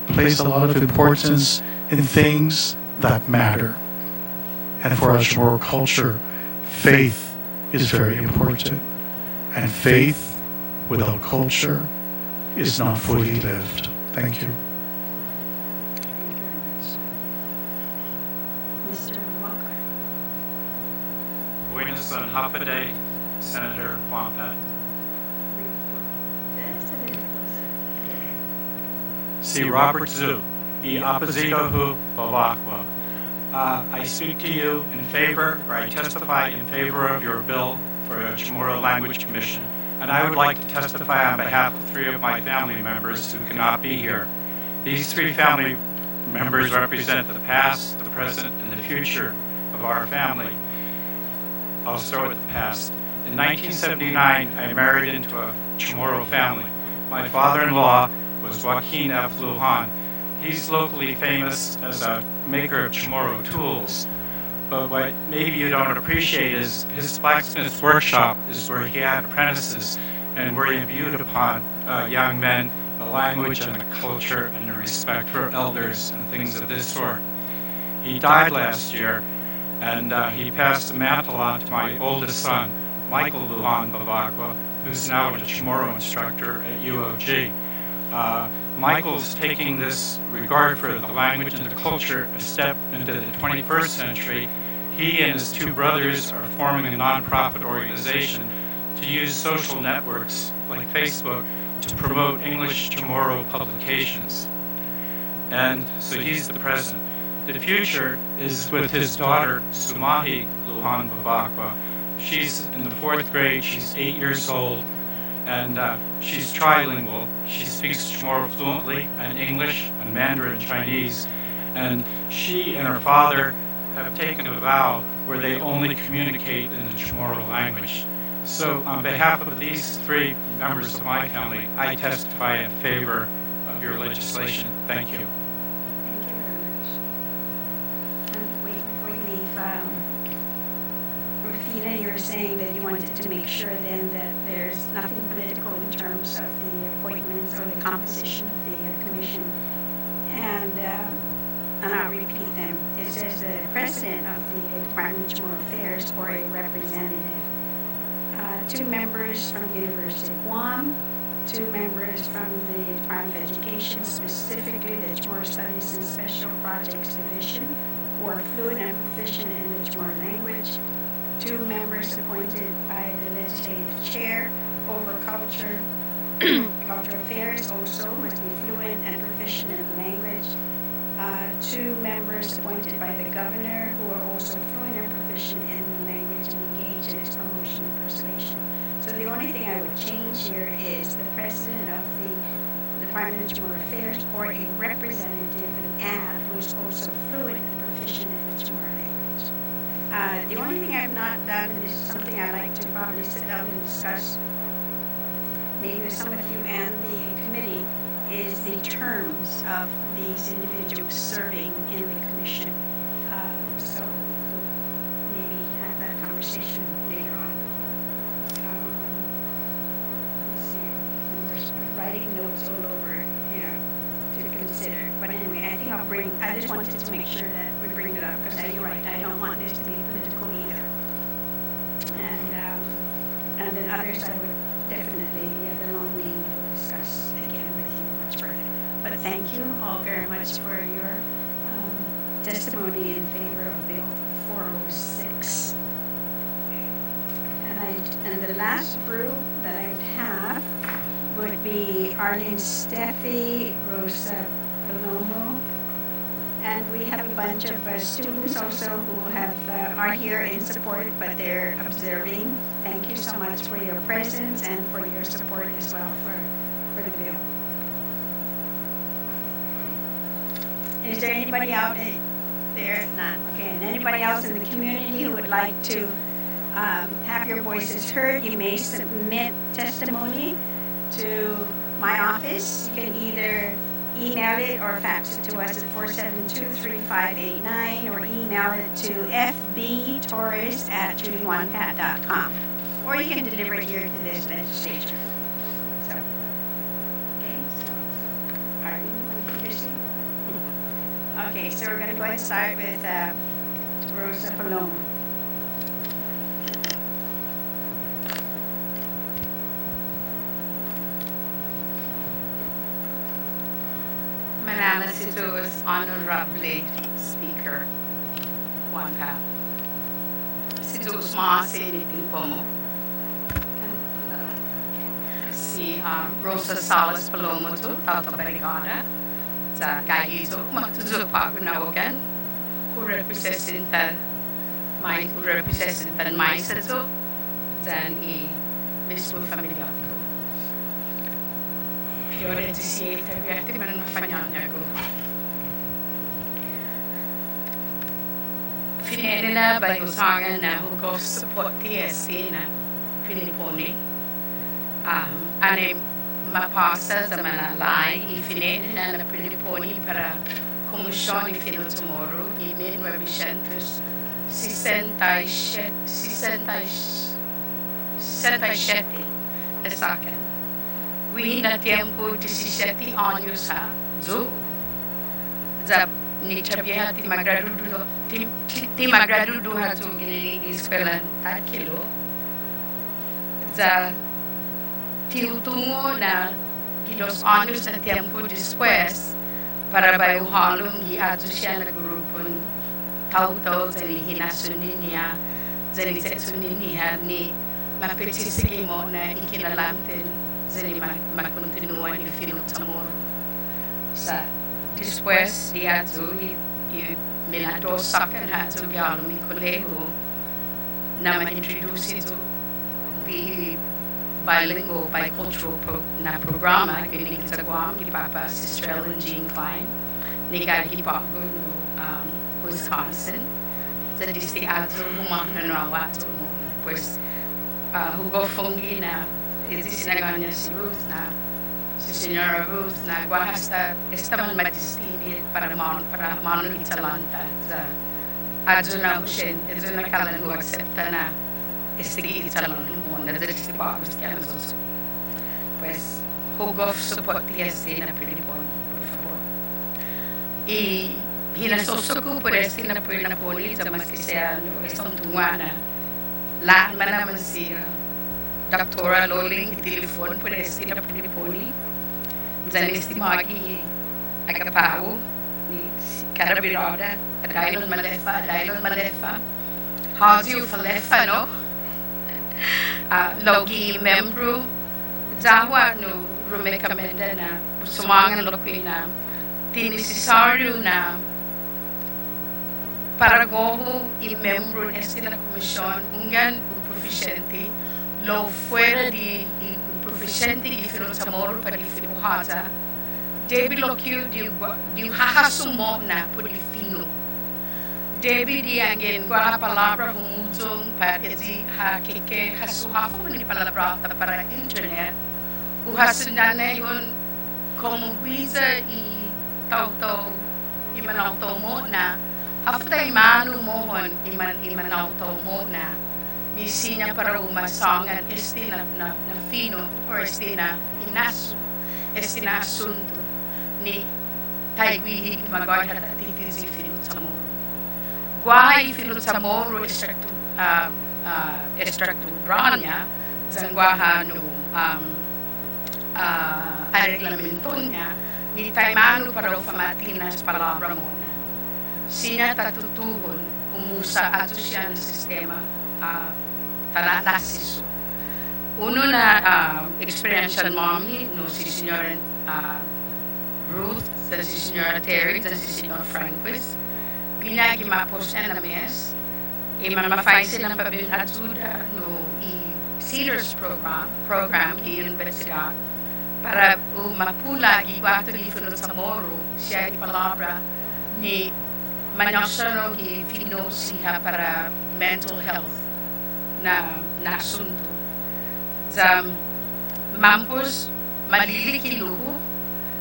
place a lot of importance in things that matter. And for our Chamorro culture, faith is very important. And faith without culture is not fully lived. Thank you. Mr. Walker. Buenos and Hafade, Senator Wampat. Just a little closer. Si Robert Zu, I Opposito Hu Bavakwa. I speak to you in favor, or I testify in favor of your bill for a Chamorro Language Commission. And I would like to testify on behalf of 3 of my family members who cannot be here. These 3 family members represent the past, the present, and the future of our family. I'll start with the past. In 1979, I married into a Chamorro family. My father-in-law was Joaquin F. Lujan. He's locally famous as a maker of Chamorro tools. But what maybe you don't appreciate is his blacksmith's workshop is where he had apprentices and where he imbued upon young men the language and the culture and the respect for elders and things of this sort. He died last year, and he passed the mantle on to my oldest son, Michael Lujan Bavacqua, who's now a Chamorro instructor at UOG. Michael's taking this regard for the language and the culture a step into the 21st century. He and his 2 brothers are forming a nonprofit organization to use social networks like Facebook to promote English Chamorro publications. And so he's the present. The future is with his daughter, Sumahi Lujan Bavacqua. She's in the 4th grade, she's 8 years old, and she's trilingual. She speaks Chamorro fluently, and English, and Mandarin Chinese. And she and her father have taken a vow where they only communicate in the Chamorro language. So on behalf of these 3 members of my family, I testify in favor of your legislation. Thank you. Thank you very much. Wait, before you leave, Rufina, you were saying that you wanted to make sure then that there's nothing political in terms of the appointments or the composition of the commission. and I'll repeat them. It says the president of the Department of General Affairs or a representative. 2 members from the University of Guam, 2 members from the Department of Education, specifically the Chamorro Studies and Special Projects Division, who are fluent and proficient in the Chamorro language, 2 members appointed by the legislative chair over cultural affairs, also must be fluent and proficient in the language, 2 members appointed by the governor, who are also fluent and proficient in the language and engaged in its promotion and preservation. So the only thing I would change here is the president of the Department of Chamorro Affairs or a representative, an add, who is also fluent and proficient in the Chamorro language. The only thing I've not done, and this is something I'd like to probably sit down and discuss, maybe with some of you and the committee, is the terms of these individuals serving in the commission. So we'll maybe have that conversation later on. Writing notes all over, to consider. But anyway, I think I just wanted to make sure that we bring it up, because you're right, I don't want this to be political either. And then others I would definitely, the long name, we'll discuss again with you much further. But thank you all very much for your testimony in favor of Bill 406. And the last group that I would have would be Arlene Steffi, Rosa Palomo, and we have a bunch of students also who are here in support, but they're observing. Thank you so much for your presence and for your support as well for the bill. Is there anybody out there? None. Okay. And anybody else in the community who would like to have your voices heard, you may submit testimony to my office. You can either email it or fax it to us at 472-3589 or email it to fbtorres@judywanpat.com, or you can deliver it here to this legislature. So, okay, so are you interested? Okay, so we're going to go ahead and start with Rosa Palomo. Analysis honorably Speaker Juan Pat. Situ small anything pomo. Si Rosa Salas Palomo to Tata Barigada, sa Gaizo Matuzo Pagnaogan, who represents the Maisazo, then a Mismo Familia. Fiore di siete abbiati per una fagnagnago. Finena by Hosanga na who goes support TSC na Piniponi. Ane mapasa sa manalay ifinena na Piniponi para Commissione fino tomorrow. I made representantes 67 sa akin. We na tiempo 17 años ha, zo. Zab ni trabiha ti magradudo ha zo gini eskwela takilo. Za ti utungo na gilos años na tiempo después para bayo halong giadzo siya na grupon tau-tau sa hinasun niya, sa seksun niya ni mapitisigi mo na ikinalamtin zeni makontinua ni fino tamoro sa después de azo y minado sacan azo galo mi colegio na ma-introduce ito bi bilingual bicultural na programa kini sa Guam ni Papa Sister Ellen Jean Klein ni Gagi Pago no Wisconsin sa disti azo humahna na wato mo pues Hugo Fungi na Sinaganya si Ruth na si Señora Ruth na hasta estaban magistili para mano italanta sa adjuna Hushen adjuna kalan who accepta na estigi italan mo na dito bagos kaya so pues Hugo support TSC na Pilipon por favor y hinasosoku por este na po na poli sa mas kisaya no isang tunga na lahat man naman si Dr. Loling telefon por este na poli dyan este magi agapao ni karabirada adaylon malefa hazi ufalefa no logi membro Jawa no rumekamenda na sumangan lokwi na tinisisaryo na para goho y membro este na komisyon ungan proficiente lo fuera di proficiente di filo samoro para di filo haza debi lokyu di hahasumo na por di fino debi di angin gua palabra humutong para ezi ha keke hasuhafu ni palabra para internet uhasunane yun como guiza y tauto iman automo na hafatay manu mohon iman automo na ni sinya para umasangan este na fino or este na inasu este na asunto ni taigwihi magawad at titizi fino samoro guay fino samoro estrukturanya zangwaha no a reglamento niya, ni tayo mano para ufamatinas palabra mo na. Siya tatutuhon, umusa ato siya ng sistema talasiso. Uno na experiential mommy, no, si Senora Ruth, dan si Senora Terry, dan si Senora Franquist. Ginagimapos niya na mes, mamafay silang pabin ajuda, no, Cedars program di universidad para mapula giguato di fino samoro siya di palabra ni manyosono di fino siya para mental health na asunto za mampus maliliki luhu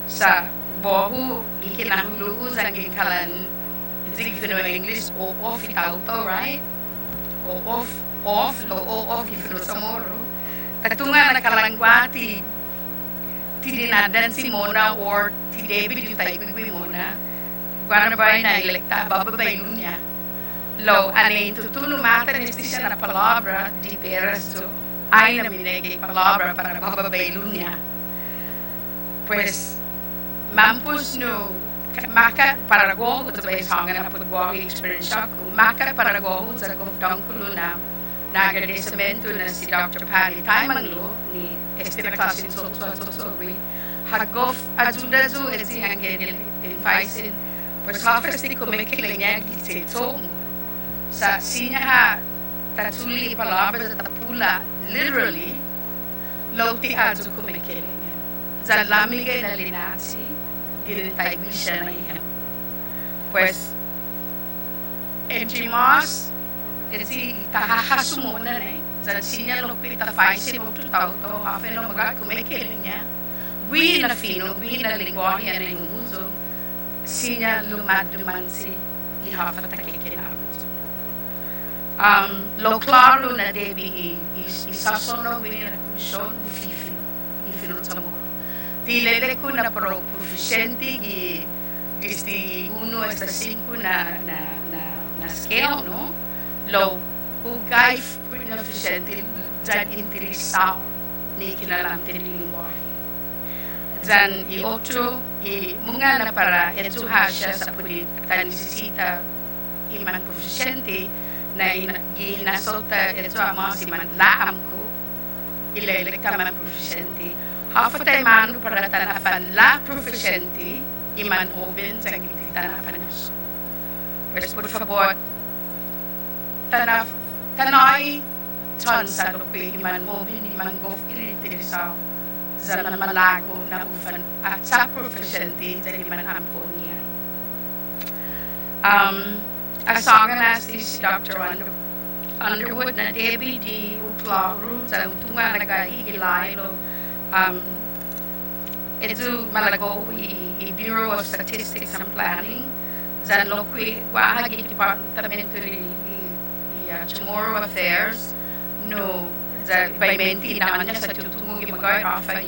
sa bohu ikinahuluhu sa gikalan zig fino English o off itauto right o off ifino samoro tatunga na kalangwati ti dinadan si Mona or ti David yung taigwigwi Mona guana ba na elekta bababay niya lo ane tutuno mata nesti siya na palabra di peras so ay na minigay palabra para bababay niya pues mampus no maka para go sa bay sangan na pagwawi experience ako maka para go sa gofdang kulo na nagagresamento na si Dr. Pali Taimanglo ni este na klase so hagof ajudazu ezi angel infaisin pues hafesti kumekilenya gitseto sa sinya ha tatsuli palabra sa tapula literally lauti azu kumekilenya za lamige na linasi ginitay bisya na ihem pues enjimos ezi tahahasumo na za sinya lokpi tafaisin mo tutauto hafeno maga kumekilenya wi na fino, wi na lingwahe na inuuso, sinya lumaduman si ihafat akikinabuso. Lo claro na debi isasono wi na komisyon ifilo samoro. Tilele ko na pro proficiente disti 1 hasta 5 na scale, no? Lo ugay proficiente dyan interesado ni kinalam lingwahe. Dan i-otro, mga na para eduha siya sa puli tanisisita iman proficiente na ginasota eduha mo si man laam ko ilelekta man proficiente. Hafatay man para tanafan la proficiente iman oben sa tanafan niya. Pues por favor, tanay chan sa lupi iman oben iman gof ininteresaw zaman malago na ufan at sa proficiente sa liman ampon niya. Asangan na si Dr. Underwood na Debbie di uklaro sa utunga nagahigilay lo ito malago i Bureau of Statistics and Planning zan lokwi wahagi Departamento i Chamorro Affairs no by menti na niya sa tutungong imagay afa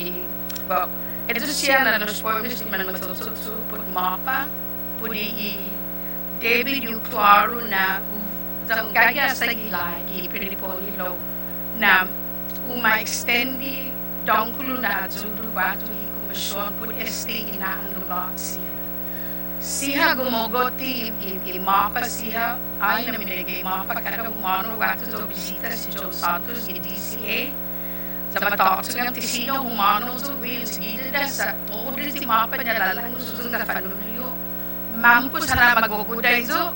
well ito siya na nos forms man matututu put mapa pudi I David yung klaro na gaya sa gilay ipiniponi lo na uma-extendi dongkulo na azudu batu I komisyon pud esti inaan lugat siya. Siya gumogoti imapa siya ay na minigay imapa kada humano waktu to bisita si John Santos di DCA sa matawag ng tisino humano so will sigida da sa todo si mapa niya lalang susung sa fanulyo mampu sana maguguday zo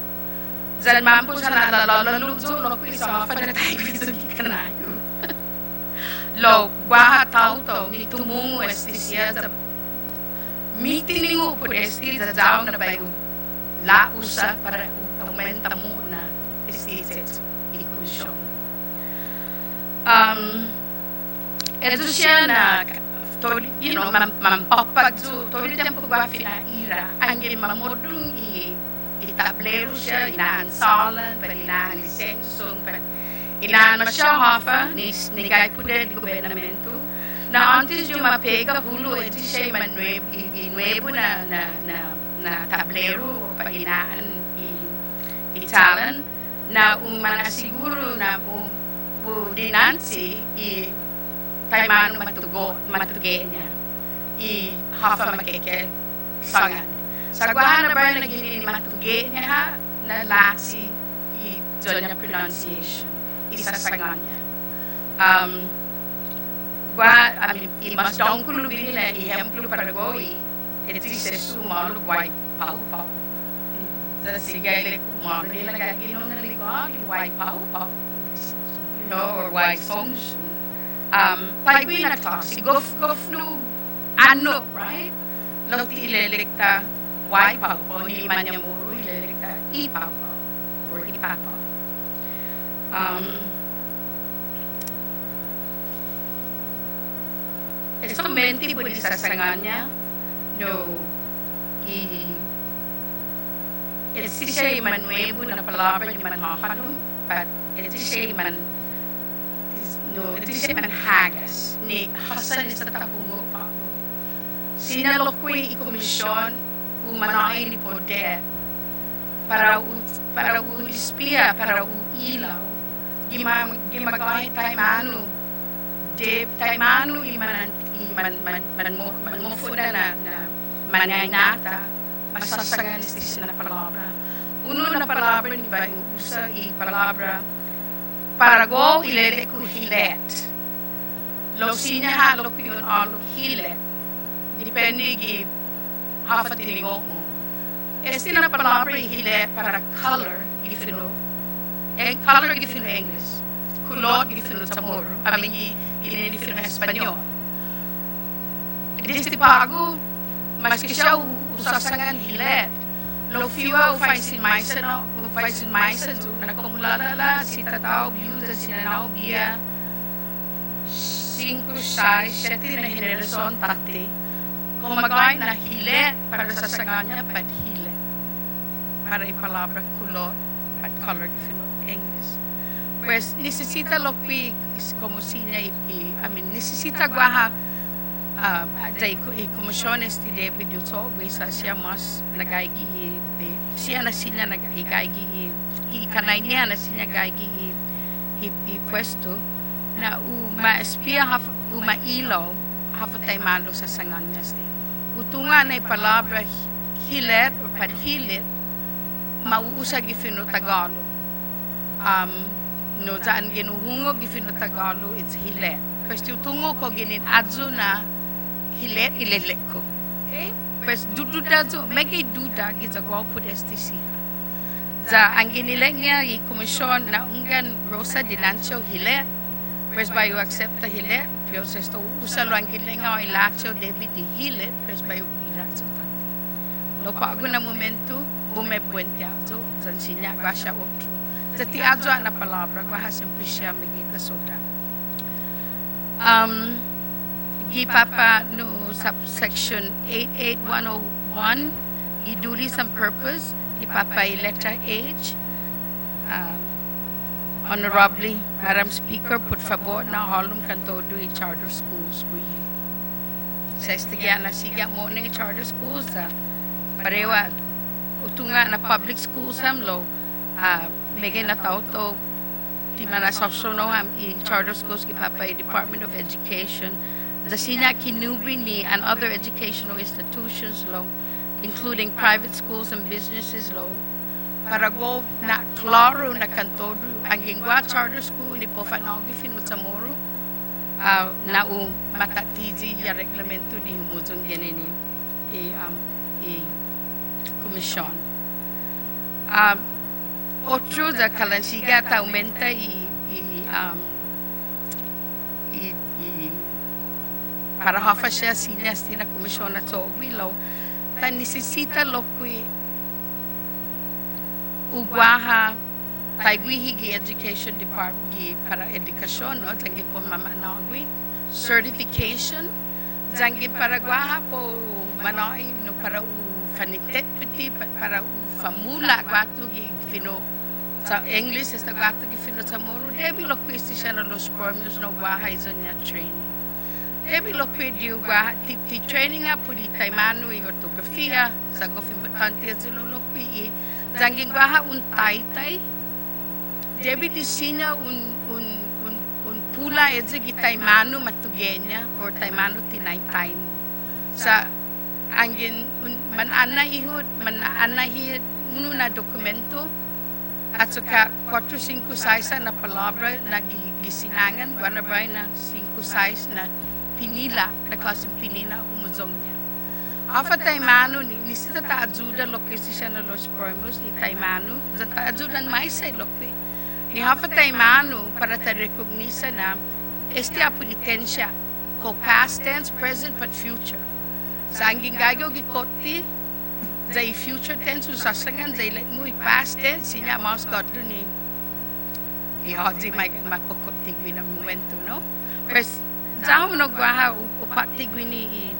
zan mampu sana lalalalu zo lo ko isa fa na tayo dito kanayo lo gwaha tao to ni tumungo esti siya sa mitiningo po esti za zao na bayo la usa para aumenta mo na esti seto ikusyon eto siya na mampapag zo toli tempo gwa fina ira angin mamodung itablero siya inaansalan pa inaan lisensong pa inaan masya hafa ni gay puder di gobernamento na antes yung mapega hulo ito siya inuebo na tablero o pa inaan italan na manasiguro na dinansi tayo manong matuge niya hafa makeke sangan sa guahan na ba na gini matuge niya ha na lasi doon niya pronunciation isa sangan niya mas dongkulo bini na ihemplo para goi iti sesu malu guay pau sa sigay kumano nila gaginom na ligog guay pau or guay function pag na klase, gof no, ano, right? Loti ilelekta, why pa po, ni man niya muro, ilelekta, ipa po, or ipa po. Ito menti po di sasangan niya, no, ito siya iman nuevo na palabra ni man hakanong, but ito siya iman ito siya man hagas ni hasan sa tapungo pa ako. Sinalokwi ikomisyon umanaay ni poder para ispia, para ilaw gimagay tayo mano manmufo na manyaynata masasangan na palabra. Uno na palabra ni ba usa palabra para go ilele ko hilet. Lo sinya halo ko yun alo hilet. Depende gi hafa tiningo mo. Esti na palabra hilet para color gifino. En color gifino English. Kulot gifino Samoro. Amin gini gifino Espanyol. Desti pago maski siya usasangan hilet. Lo fiwa ufaisin maisa na kumulala si tatao biuda sinanao biya 5, 6, 7 na henerasyon tati kumagay na hilet para sa sanganya pat hilet para ipalabra kulot at color gifino English pues necesita lo que como sinya necesita guaha dai komisyones ti David yuto wisa siya mas nagaigi siya na sila nagaigi ikanay niya na siya nagaigi pwesto na ma-espia umailaw hafa tayo malo sa sangan niya utunga na palabra hilet o panhilit mauusa gifino Tagalog no daan ginuhungo gifino Tagalog it's hilet pwes utungo ko ginin adzo na hilet ilelek ko. Okay? Pues duda zo, megay duda giza gwaw po destisira. Za ang ginilek niya i komisyon na unggan Rosa Dinancio hilet. Pues bayo accepta hilet. Pero esto usalo ang ginilek nga o ilacho David di hilet. Pues bayo ilacho tati. No pago na momento, bumebuente azo. Zan sinya gwa siya otro. Zati azo na palabra gwa ha siyempre siya megita soda. Gipapa no subsection 88101 iduli some purpose gipapa letter H honorably Madam Speaker por favor na halom kantodo i charter schools kuyi sa estigya na siya mo ng charter schools parewa utunga na public schools ham lo mege na tauto ti mana sofsono ham I charter schools ki papa I Department of Education the sina kinubri ni and other educational institutions lo including private schools and businesses lo para go na klaro na kantodu ang gingwa charter school ni po fanagi finu Chamorro na matatizi ya reglamento ni humuzong geneni I commission. Otro da kalansiga ta aumenta para hafa siya sinyas na commission na togwi lo ta necesita lokwi ugwaha taigwi gi education department gi para edukasyon no tangi po mamanagwi certification tangi para gwaha po manai no para fanitet piti para famula gwatu gi fino sa English esta gwatu gi fino Chamorro debi lo kwesti siya na los premios no gwaha izonya training debi lo kwedi gwaha ti training up di taimanu I ortografia sa gof importante zulo lo kwi tangi gwaha un tai debi di sina un pula eze gi taimanu matugenya or taimanu tinay taimo sa angin man anahi uno na dokumento at saka 4-5 na palabra na gisinangan guanabay na 5-6 na pinila na klaseng pinila umuzong niya afa taimanu ni sita ta ajuda lokesi siya na los premios ni taimanu ta ajudan mais say lokwe ni hafa taimanu para ta recognisa na este apuritensia ko past tense present but future sa ang gingago gikoti zay future tense usasangan zay let mo past tense sinya mas goddo ni ihodzi may makokotigwi na momento no pues zaho no gwaha upatigwi ni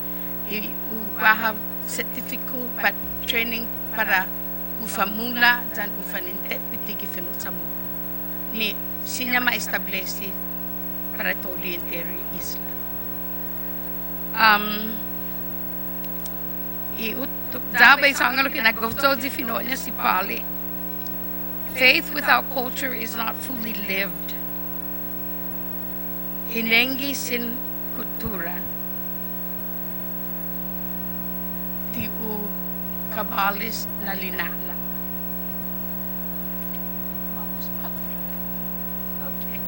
gwaha certificate pat training para ufamula dan ufanintet pitigi fino Chamorro ni sinya ma-establish para todo entero isla Dabei sangalo kinagofto di fino niya si Pali. Faith without culture is not fully lived. Hinengi sin kultura. Ti kabalis na linala. Okay.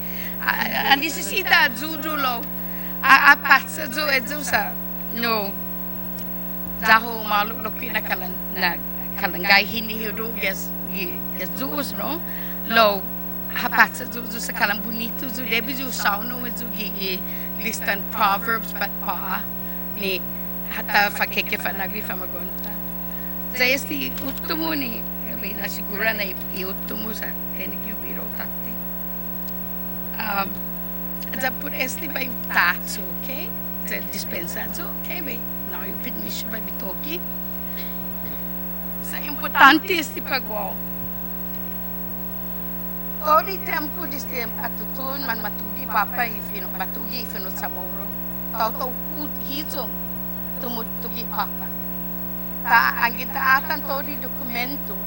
Anisisita azudulo. Apatsa zo edzo sa no. Zaho malu loki na kalangay hinihiru ges zuos no lo hapatsa zu sa kalang bonito zu debi zu sauno zu gi listan proverbs but pa ni hata fakeke fanagwi famagonta za esti uttumo ni na sigura na iuttumo sa tenik yung biro tati za pur esti ba yung tatsu okay za dispensa zu okay ba now you permission by bitoki sa importante este pagwao todo tempo deste atutun man matugi papa ifino matugi ifino Chamorro tau hizong tumutugi papa ta ang gitaatan todo dokumento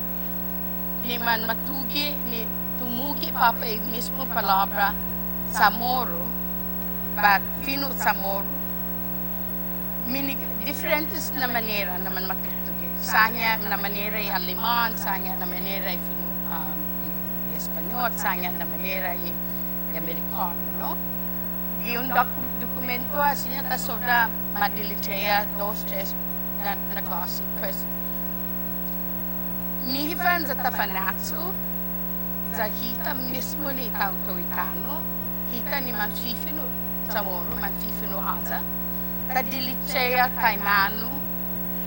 ni man matugi ni tumugi papa mismo palabra Chamorro but fino Chamorro mini diferentes na manera naman matutugi. Sanya na manera ay Aleman, sanya na manera ay Espanyol, sanya na manera ay Amerikano, no? Yung dokumento asinya ta soda madilitea 2-3 na klase. Pues nihivan za tafanatsu za hita mismo ni tautoitano, hita ni manfifino Chamorro, manfifino haza. Tadilitea taimanu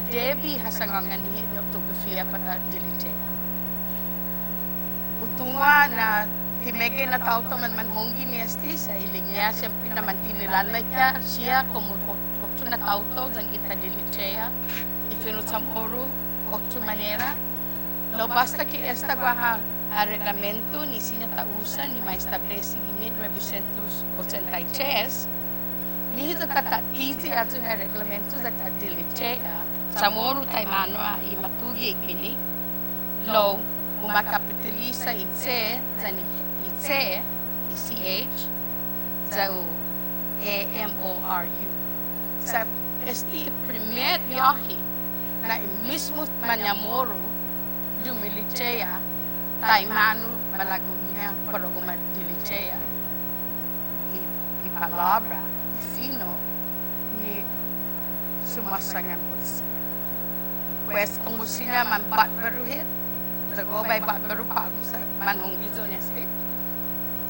debi hasangangan ni ortografia pata dilitea utunga na timege na tauto man hongi ni esti sa ilingnya siyempre naman tinilalay ka siya como otro na tauto dang kita dilitea ifino Chamorro otro manera lo basta que esta guaha a reglamento ni siya tausa ni ma-establece ni 1983 Nihito tatatizi ato na reglamento za tadilitea Chamorro taimano i matugi igini lo umakapitalisa itse zani itse ch zau AMORU sa este primer viaje na mismo Manyamoro dumilichea taimanu malagunya para umadilicea y palabra y fino ni sumasangan poesía. Pues como si naman batbaruhit, zagobay batbaru pago sa manong gizoneste,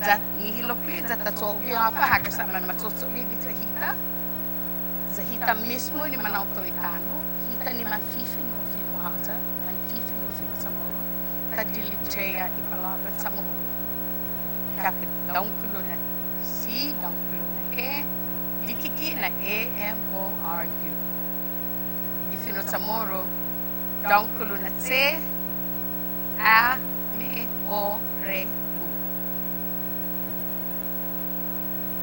zat nihilopi, zat atsobi hafa hagasa man matsosobi bizahita, zahita mismo ni man autoritano, hita ni man fifino fino haza, man fifino fino samoro, tadilichea y palabra samoro. Kapit daungkulo na si, daungkulo na ke, dikiki na AMORU. Fino samoro, daungkulo na tse, a, me, o, re, u.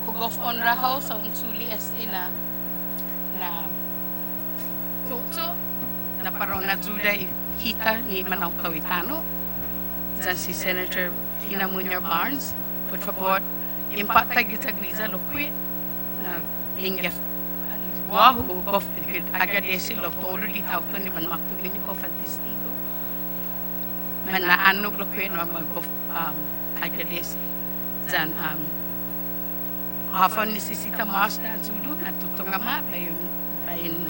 Hugofon raho sa unsuli esti na tutso, na parang na juda hita ni Manang Tawitano, dyan si Senator Tina Muña Barnes, por favor, impacta gita-gliza lokwit, na ingef Wahoo, bof agradece lo todo di tauto ni man maktulin ko fantastico. Man na ano lo ko no mag bof agradece. Zan hafa necesita mas na zudo na tutong ama bayon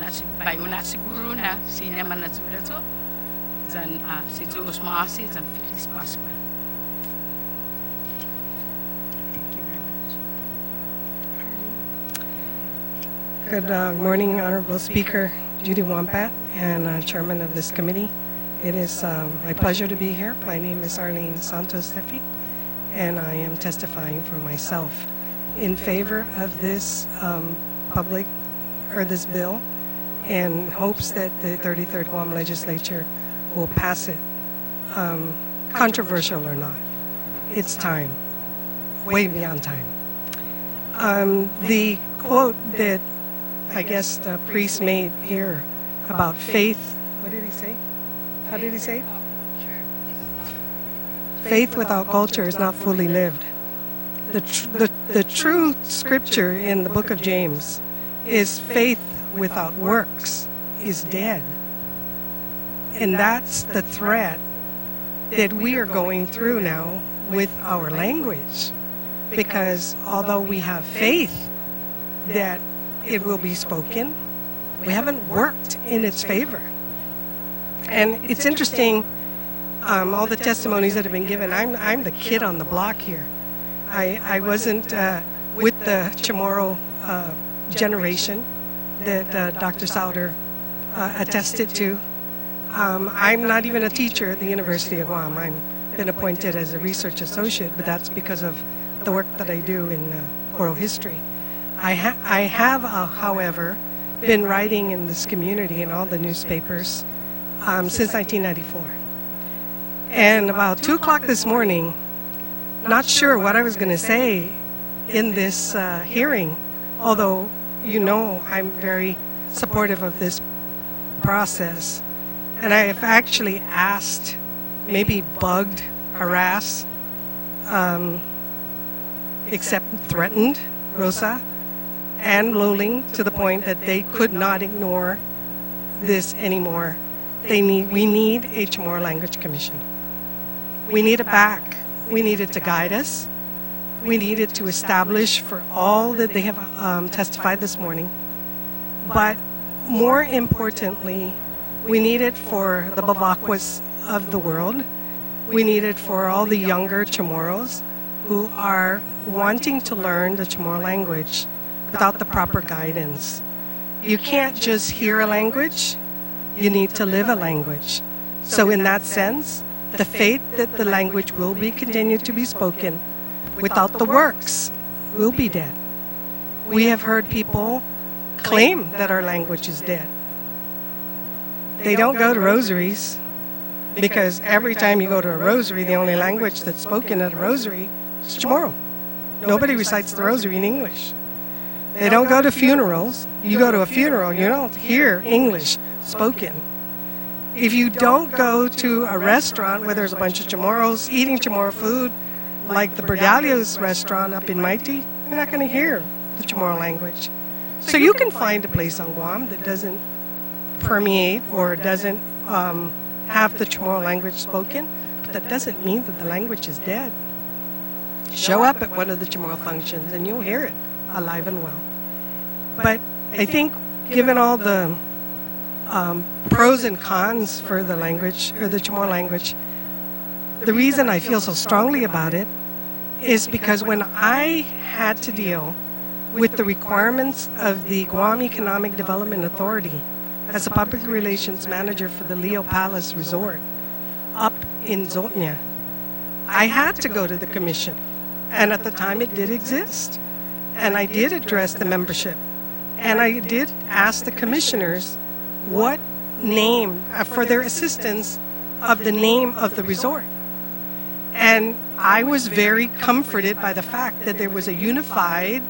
na siguro na sinya man na zudo so. Zan si Diyos maasi zan Feliz Pascua. Good morning, Honorable Speaker Judy Wampat and Chairman of this committee. It is my pleasure to be here. My name is Arlene Santos Tefi, and I am testifying for myself in favor of this this bill, and hopes that the 33rd Guam legislature will pass it. Controversial or not, it's time, way beyond time. The quote that I guess the priest made here about faith. What did he say? How did he say it? Faith without culture is not fully lived. The true scripture in the book of James is faith without works is dead. And that's the threat that we are going through now with our language. Because although we have faith that it will be spoken, we haven't worked in its favor. And it's interesting, all the testimonies that have been given. I'm the kid on the block here. I wasn't with the Chamorro generation that Dr. Sauder attested to. I'm not even a teacher at the University of Guam. I've been appointed as a research associate, but that's because of the work that I do in oral history. I have, however, been writing in this community in all the newspapers since 1994. And about 2 o'clock this morning, not sure what I was going to say in this hearing, although you know I'm very supportive of this process. And I have actually asked, maybe bugged, harassed, except threatened Rosa and Loling to the point that they could not ignore this anymore. We need a Chamorro Language Commission. We need it back. We need it to guide us. We need it to establish for all that they have testified this morning. But more importantly, we need it for the Babaquas of the world. We need it for all the younger Chamorros who are wanting to learn the Chamorro language without the proper guidance. You can't just hear a language, you need to live a language. So in that sense, the faith that the language will be continued to be spoken without the works will be dead. We have heard people claim that our language is dead. They don't go to rosaries because every time you go to a rosary, the only language that's spoken at a rosary is Chamorro. Nobody recites the rosary in English. They don't go to funerals. You go to a funeral, you don't hear English spoken. If you don't go to a restaurant where there's a bunch of Chamorros eating Chamorro food, like the Berdalios restaurant up in Maiti, you're not going to hear the Chamorro language. So you can find a place on Guam that doesn't permeate or doesn't have the Chamorro language spoken, but that doesn't mean that the language is dead. Show up at one of the Chamorro functions and you'll hear it alive and well. But I think given all the pros and cons for the language, or the Chamorro language, the reason I feel so strongly about it is because when I had to deal with the requirements of the Guam Economic Development Authority as a public relations manager for the Leo Palace Resort up in Zotnya, I had to go to the commission. And at the time it did exist. And I did address the membership. And I did ask the commissioners what name, for their assistance of the name of the resort. And I was very comforted by the fact that there was a unified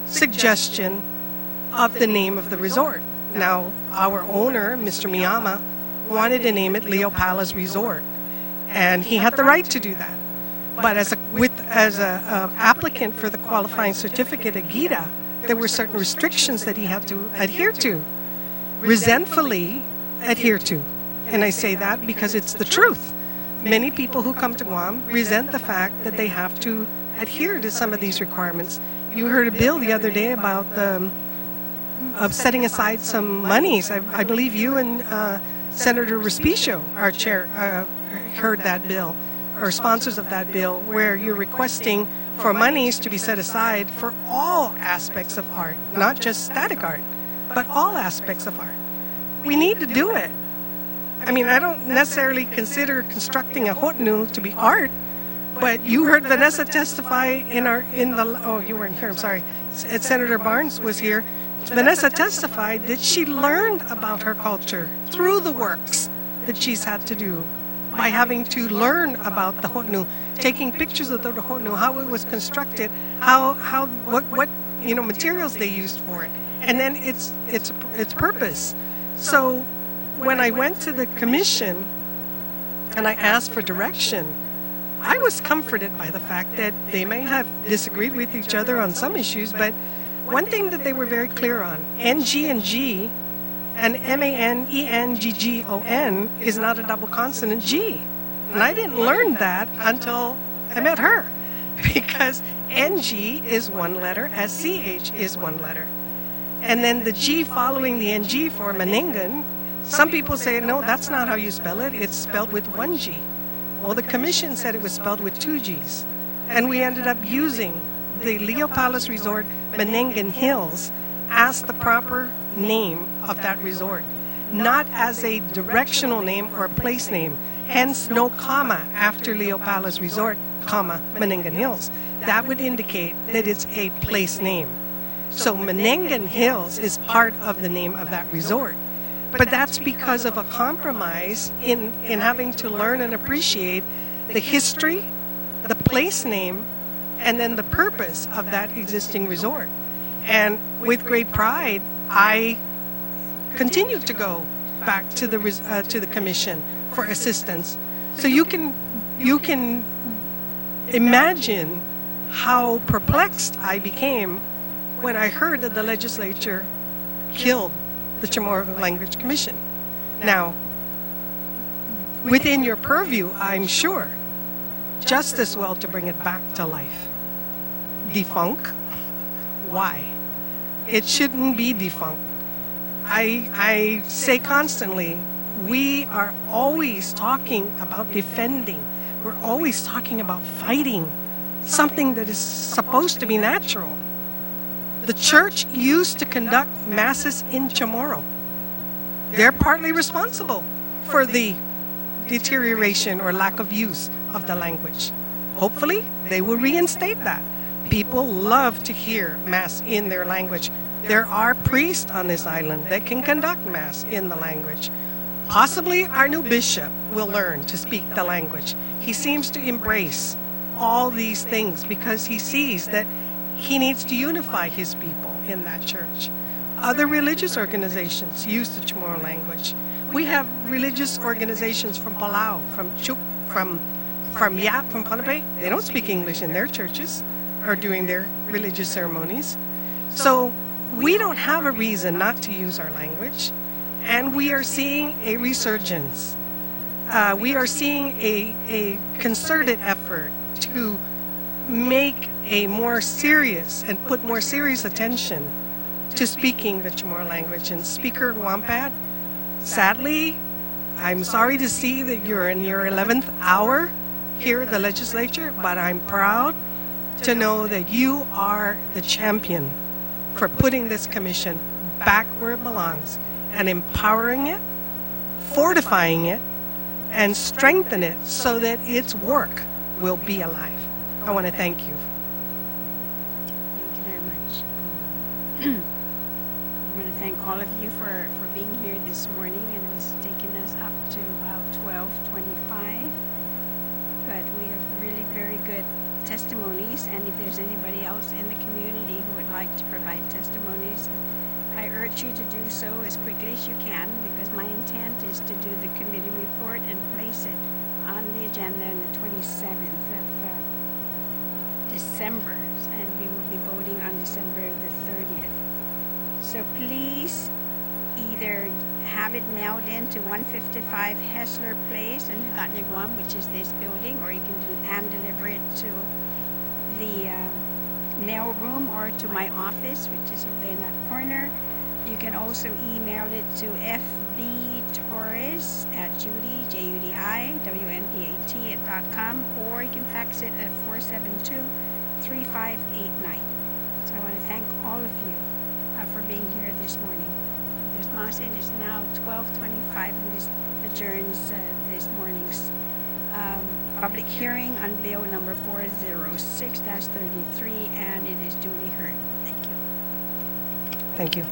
suggestion of the name of the resort. Now, our owner, Mr. Miyama, wanted to name it Leo Palace Resort, and he had the right to do that. But as a applicant for the qualifying certificate at GITA, there were certain restrictions that he had to adhere to, resentfully adhere to. And I say that because it's the truth. Many people who come to Guam resent the fact that they have to adhere to some of these requirements. You heard a bill the other day about of setting aside some monies. I believe you and Senator Respicio, our chair, heard that bill, or sponsors of that bill, where you're requesting for monies to be set aside for all aspects of art, not just static art, but all aspects of art. We need to do it. I mean, I don't necessarily consider constructing a hotnu to be art, but you heard Vanessa testify you weren't here, I'm sorry. Senator Barnes was here. Vanessa testified that she learned about her culture through the works that she's had to do by having to learn about the hotnu, taking pictures of the hotnu, how it was constructed, what materials they used for it, and then its purpose. So when I went to the commission and I asked for direction, I was comforted by the fact that they may have disagreed with each other on some issues, but one thing that they were very clear on, NG and G and MANENGGON is not a double consonant G. And I didn't learn that until I met her, because NG is one letter as CH is one letter. And then the G following the NG for Menengan, some people say, no, that's not how you spell it. It's spelled with one G. Well, the commission said it was spelled with two G's. And we ended up using the Leo Palace Resort Menengan Hills as the proper name of that resort, not as a directional name or a place name. Hence, no comma after Leo Palace Resort, comma, Menengan Hills. That would indicate that it's a place name. So Menengan Hills is part of the name of that resort. But that's because of a compromise in having to learn and appreciate the history, the place name, and then the purpose of that existing resort. And with great pride, I continue to go back to the commission for assistance. So you can imagine how perplexed I became when I heard that the legislature killed the Chamorro Language Commission. Now, within your purview, I'm sure, just as well to bring it back to life. Defunct? Why? It shouldn't be defunct. I say constantly, we are always talking about defending. We're always talking about fighting something that is supposed to be natural. The church used to conduct masses in Chamorro. They're partly responsible for the deterioration or lack of use of the language. Hopefully, they will reinstate that. People love to hear Mass in their language. There are priests on this island that can conduct Mass in the language. Possibly our new bishop will learn to speak the language. He seems to embrace all these things because he sees that he needs to unify his people in that church. Other religious organizations use the Chamorro language. We have religious organizations from Palau, from Chuk, from Yap, from Ponape. They don't speak English in their churches or during their religious ceremonies. So we don't have a reason not to use our language, and we are seeing a resurgence. We are seeing a concerted effort to make a more serious and put more serious attention to speaking the Chamorro language. And Speaker Wampat, sadly, I'm sorry to see that you're in your 11th hour here at the legislature, but I'm proud to know that you are the champion for putting this commission back where it belongs and empowering it, fortifying it, and strengthen it so that its work will be alive. I want to thank you. Thank you very much. I want to thank all of you for being here this morning, and it was taking us up to about 12:25. But we have really very good testimonies, and if there's anybody else in the community who would like to provide testimonies, I urge you to do so as quickly as you can, because my intent is to do the committee report and place it on the agenda on the 27th of December, and we will be voting on December the 30th. So please either have it mailed in to 155 Hessler Place in Hagåtñaguam, which is this building, or you can hand deliver it to the mail room or to my office, which is over there in that corner. You can also email it to fbtorres@judy.com, or you can fax it at 472-3589. So I want to thank all of you for being here this morning. This Masin is now 12:25, and this adjourns this morning's public hearing on bill number 406-33, and it is duly heard. Thank you. Thank you.